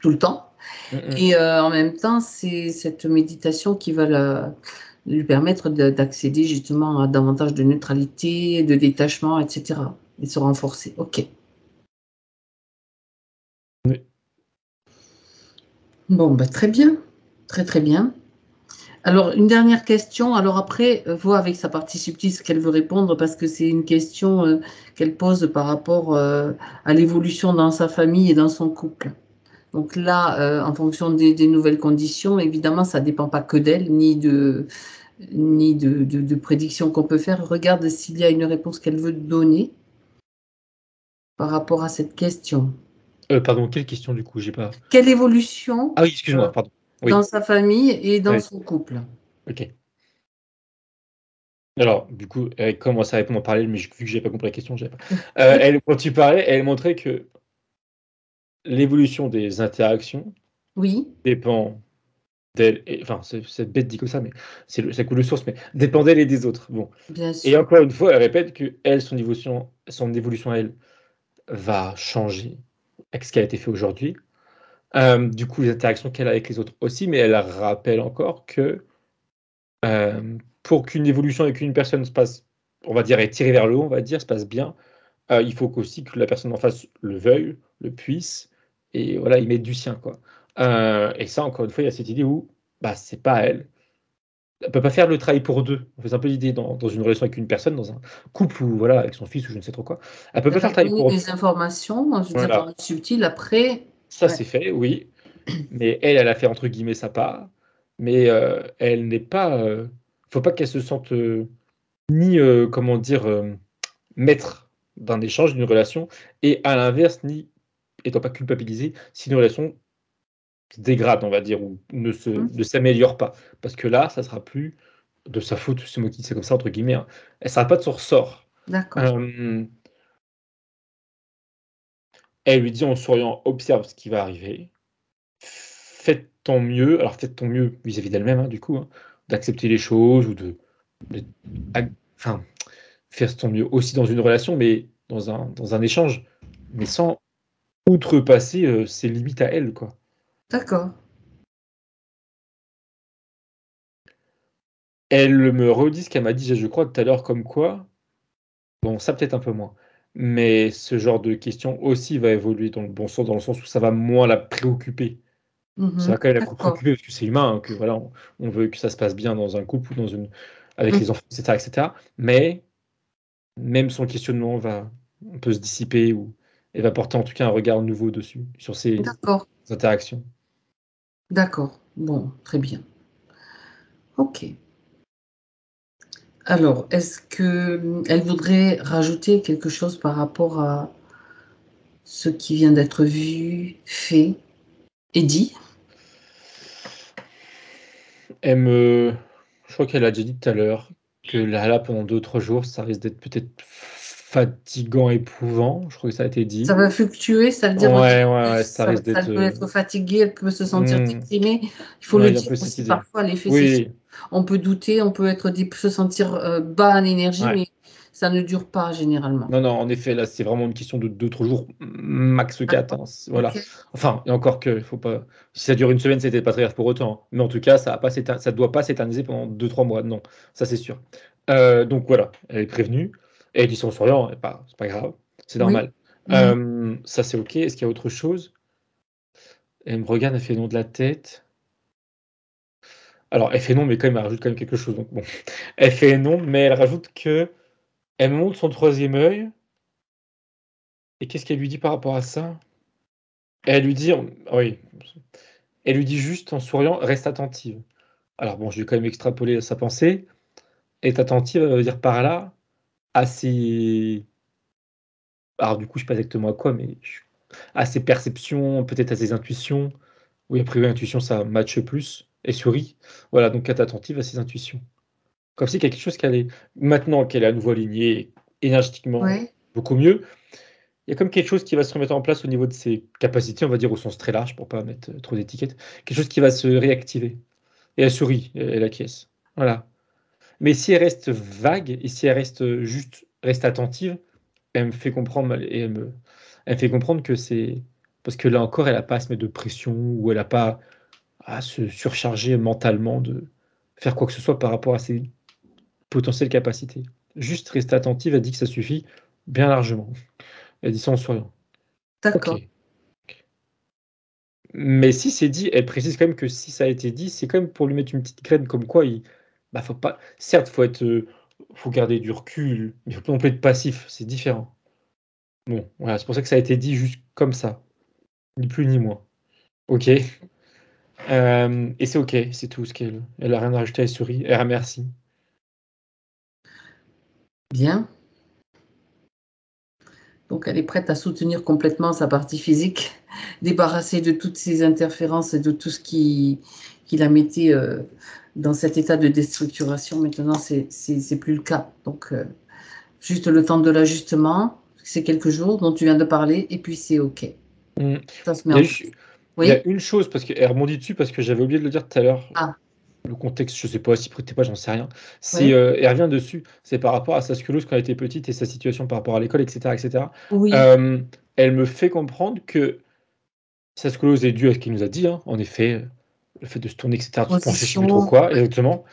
tout le temps. Mm, mm. Et en même temps, c'est cette méditation qui va lui permettre d'accéder justement à davantage de neutralité, de détachement, etc. Et de se renforcer. OK. Oui. Bon, bah, très bien. Très, très bien. Alors, une dernière question. Alors après, vois avec sa partie subtile ce qu'elle veut répondre parce que c'est une question qu'elle pose par rapport à l'évolution dans sa famille et dans son couple. Donc là, en fonction des nouvelles conditions, évidemment, ça ne dépend pas que d'elle, ni de prédictions qu'on peut faire. Regarde s'il y a une réponse qu'elle veut donner par rapport à cette question. Pardon, quelle question du coup? J'ai pas. Quelle évolution Ah oui, excuse-moi, pardon. dans Oui, sa famille et dans oui, son couple? ok. Alors, du coup, elle commence à répondre en parallèle, mais vu que j'ai pas compris la question, j'ai pas. Quand tu parlais, elle montrait que l'évolution des interactions Oui, dépend d'elle, enfin, c'est bête dit comme ça, mais ça coule de source, mais dépend d'elle et des autres. Bon. bien Et sûr. encore une fois, elle répète que elle, son évolution à elle va changer avec ce qui a été fait aujourd'hui. Du coup, les interactions qu'elle a avec les autres aussi, mais elle rappelle encore que pour qu'une évolution avec une personne se passe, on va dire, est tirée vers le haut, on va dire, se passe bien, il faut aussi que la personne en face le veuille, le puisse, et voilà, il mette du sien, quoi. Et ça, encore une fois, il y a cette idée où bah, c'est pas elle. Elle peut pas faire le travail pour deux. On fait un peu l'idée dans une relation avec une personne, dans un couple ou voilà, avec son fils ou je ne sais trop quoi. Elle peut pas Elle faire va le travail donner pour des informations, je veux dire, par voilà. le subtil. Après, Ça, ouais, c'est fait, oui. Mais elle a fait entre guillemets sa part. Mais elle n'est pas. Faut pas qu'elle se sente ni, comment dire, maître d'un échange, d'une relation, et à l'inverse, ni étant pas culpabilisée si une relation se dégrade, on va dire, ou hein, ne s'améliore pas. Parce que là, ça sera plus de sa faute, c'est moi qui dis ça comme ça, entre guillemets, hein. Elle sera pas de son ressort. d'accord, Euh, Elle lui dit en souriant, observe ce qui va arriver. Faites ton mieux, alors faites ton mieux vis-à-vis d'elle-même, hein, du coup, hein, d'accepter les choses ou de- enfin, faire ton mieux aussi dans une relation, mais dans un échange, mais sans outrepasser ses limites à elle, quoi. d'accord, Elle me redit ce qu'elle m'a dit, je crois, tout à l'heure, comme quoi, bon, ça peut-être un peu moins, mais ce genre de question aussi va évoluer dans le bon sens, dans le sens où ça va moins la préoccuper. Ça va quand même la d'accord. préoccuper parce que c'est humain, hein, que voilà, on veut que ça se passe bien dans un couple ou avec Mhm. les enfants, etc., etc. Mais même son questionnement on peut se dissiper ou et va porter en tout cas un regard nouveau dessus, sur ces D'accord, interactions. d'accord. Bon, très bien. Ok. Alors, est-ce qu'elle voudrait rajouter quelque chose par rapport à ce qui vient d'être vu, fait et dit? Je crois qu'elle a déjà dit tout à l'heure que là, pendant 2-3 jours, ça risque d'être peut-être fatigant, éprouvant. Je crois que ça a été dit. Ça va fluctuer, ça veut dire Ouais, ça risque ça d'être. peut être fatiguée, elle peut se sentir déprimée. Il faut Ouais, le il y a un dire peu cette aussi, idée. parfois, l'effet, c'est ça. Oui, On peut douter, on peut se sentir bas en énergie, ouais. mais ça ne dure pas généralement. Non, en effet, là, c'est vraiment une question de 2-3 jours, max 4. D'accord. Voilà. Ok. Enfin, et encore que, faut pas. Si ça dure une semaine, c'était pas très grave pour autant. Mais en tout cas, ça doit pas s'éterniser pendant 2-3 mois. Non, ça c'est sûr. Donc voilà, elle est prévenue. Et elle dit son souriant, c'est pas grave, c'est Oui. normal. Mhm. Ça c'est ok. Est-ce qu'il y a autre chose? Elle me regarde, elle fait non de la tête. Alors, elle fait non, mais quand même, elle rajoute quand même quelque chose. Donc bon, elle fait non, mais elle rajoute que elle me montre son troisième œil. Et qu'est-ce qu'elle lui dit par rapport à ça? Elle lui dit, oui, elle lui dit juste en souriant, reste attentive. Alors bon, je vais quand même extrapoler sa pensée. Être attentive, elle veut dire par là, à ses. Alors du coup, je sais pas exactement à quoi, mais à ses perceptions, peut-être à ses intuitions. Oui, a priori, intuition, ça matche plus. Et sourit. Voilà, donc être attentive à ses intuitions. Comme si quelque chose qu'elle est. Maintenant qu'elle est à nouveau alignée énergétiquement Ouais. beaucoup mieux, il y a comme quelque chose qui va se remettre en place au niveau de ses capacités, on va dire au sens très large, pour pas mettre trop d'étiquettes. Quelque chose qui va se réactiver. Et elle sourit, elle acquiesce. Voilà. Mais si elle reste vague et si elle reste attentive, elle me fait comprendre elle me fait comprendre que c'est parce que là encore, elle a pas à se mettre de pression ou elle a pas à se surcharger mentalement de faire quoi que ce soit par rapport à ses potentielles capacités. Juste rester attentive, elle dit que ça suffit bien largement. Elle dit ça en souriant. OK. D'accord. Mais si c'est dit, elle précise quand même que si ça a été dit, c'est quand même pour lui mettre une petite graine comme quoi faut pas certes, faut garder du recul, mais il faut pas non plus être passif, c'est différent. Bon, voilà, c'est pour ça que ça a été dit juste comme ça, ni plus ni moins. OK, et c'est OK, c'est tout ce elle a rien à rajouter, elle sourit, elle remercie. Bien. Donc, elle est prête à soutenir complètement sa partie physique, débarrassée de toutes ces interférences et de tout ce qui la mettait dans cet état de déstructuration. Maintenant, c'est plus le cas. Donc, juste le temps de l'ajustement, c'est quelques jours dont tu viens de parler, et puis c'est OK. Mmh. Ça se met Il y a en juste place. il y a Oui? une chose parce qu'elle rebondit dessus parce que j'avais oublié de le dire tout à l'heure. Ah, Le contexte, je sais pas, s'y prêtait pas, j'en sais rien. C'est, oui? elle revient dessus, c'est par rapport à sa scoliose quand elle était petite et sa situation par rapport à l'école et cetera et cetera. Oui. Hem, Elle me fait comprendre que sa scoliose est due à ce qu'il nous a dit, hein, en effet, le fait de se tourner et cetera, de se pencher, je sais plus trop Position. quoi exactement.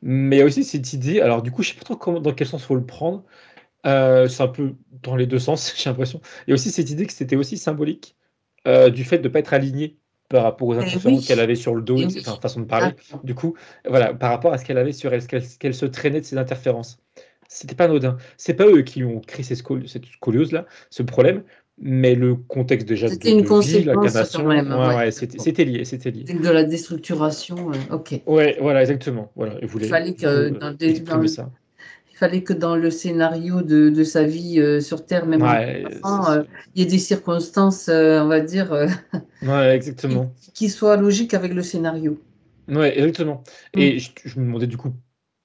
Mais il y a aussi cette idée, alors du coup, je sais pas trop dans quel sens faut le prendre, c'est un peu dans les 2 sens, j'ai l'impression. Il y a aussi cette idée que c'était aussi symbolique, du fait de pas être aligné par rapport aux Eh interférences qu'elle oui, avait sur le dos eh et oui. enfin, façon de parler. D'accord. Du coup, voilà, par rapport à ce qu'elle avait sur elle, ce qu'elle se traînait de ces interférences. C'était pas anodin. C'est pas eux qui ont créé cette scoliose-là, ce problème, mais le contexte déjà C'était de une vie, conséquence quand l'incarnation, même. Ouais, c'était d'accord. c'était lié, c'était lié. De la déstructuration, OK. Ouais, voilà, exactement. Voilà, elle Il voulait fallait du coup, que exprimer ça. il fallait que dans le scénario de sa vie sur Terre, même en Ouais, c'est enfant, sûr. il y ait des circonstances, on va dire, Ouais, qui, exactement. qui soient logiques avec le scénario. Ouais, exactement. Mm. Et je me demandais du coup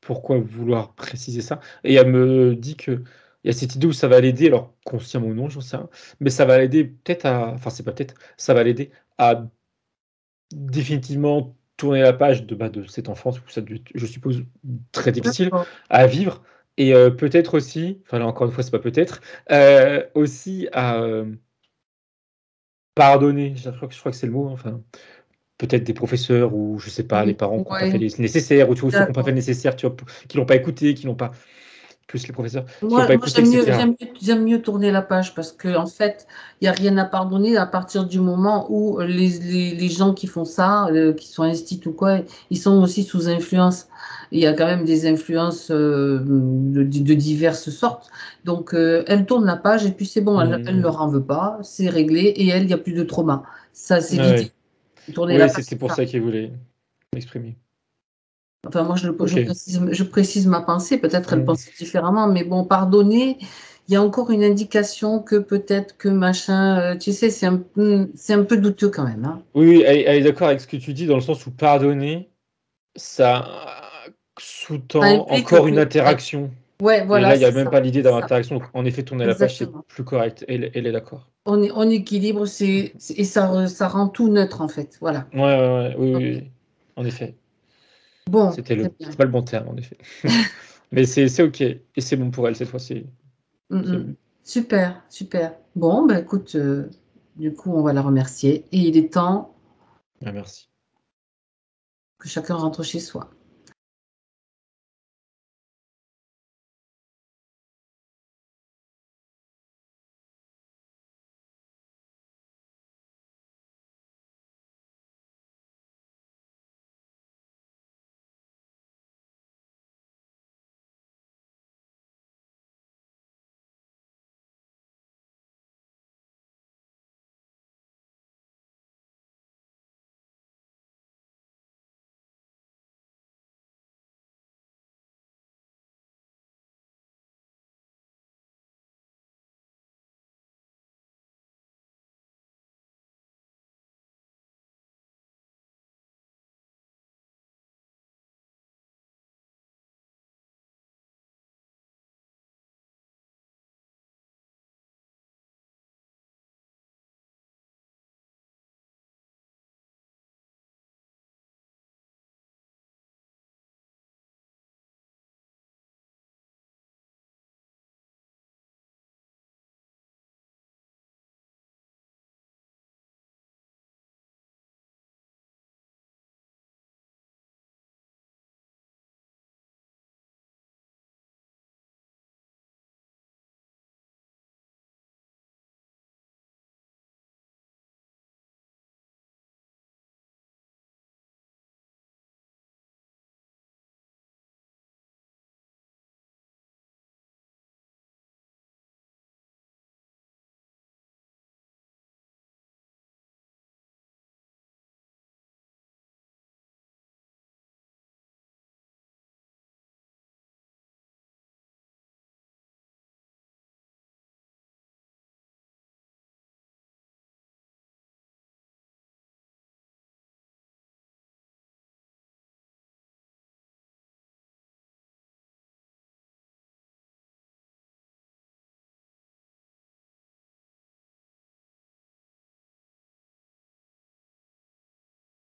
pourquoi vouloir préciser ça. Et elle me dit que il y a cette idée où ça va l'aider, alors consciemment ou non, j'en sais rien, mais ça va l'aider peut-être enfin c'est pas peut-être, ça va l'aider à définitivement tourner la page de cette enfance où ça a dû être, je suppose, très difficile D'accord. à vivre. Et peut-être aussi, enfin là encore une fois, c'est pas peut-être, aussi à pardonner. Je crois que c'est le mot, hein, enfin peut-être des professeurs ou je sais pas, les parents qui ont pas fait Ouais, les nécessaires ou tu vois, ceux qui ont pas fait d'accord. le nécessaire, tu vois? Qui l'ont pas écouté, qui l'ont pas plus les professeurs, qui l'ont Moi, pas moi écouté et cetera. j'aime mieux tourner la page parce qu'en fait, il n'y a rien à pardonner à partir du moment où les gens qui font ça, qui sont instits ou quoi, ils sont aussi sous influence. Il y a quand même des influences de diverses sortes. Donc, elle tourne la page et puis c'est bon, elle ne Mmh. leur en veut pas, c'est réglé et elle, il n'y a plus de trauma. Ça, c'est Ouais, l'idée. ouais. Tourner la Oui, page, c'est c'est pour ça. ça qu'il voulait m'exprimer. Enfin, moi, je Ok. précise ma pensée. Peut-être elle Mm. pensait différemment, mais bon, pardonner, il y a encore une indication que peut-être que machin, tu sais, c'est un peu douteux quand même, hein. Oui, oui, elle est d'accord avec ce que tu dis, dans le sens où pardonner, ça Ça sous-tend implique encore une que, interaction. ouais, Et voilà, là, il n'y a c'est même ça, pas l'idée c'est ça, d'interaction. Donc, en effet, tourner la page, c'est exactement. plus correct. Elle est d'accord. On équilibre, et ça rend tout neutre, en fait. Voilà. Ouais, ouais, ouais, oui, Ok. oui, oui. En effet. Bon, très bien. C'est pas le bon terme, en effet. Mais c'est OK. Et c'est bon pour elle, cette fois-ci. Mm, C'est bon. mm. Super, super. Bon, ben écoute, du coup, on va la remercier. Et il est temps Ah, merci. que chacun rentre chez soi.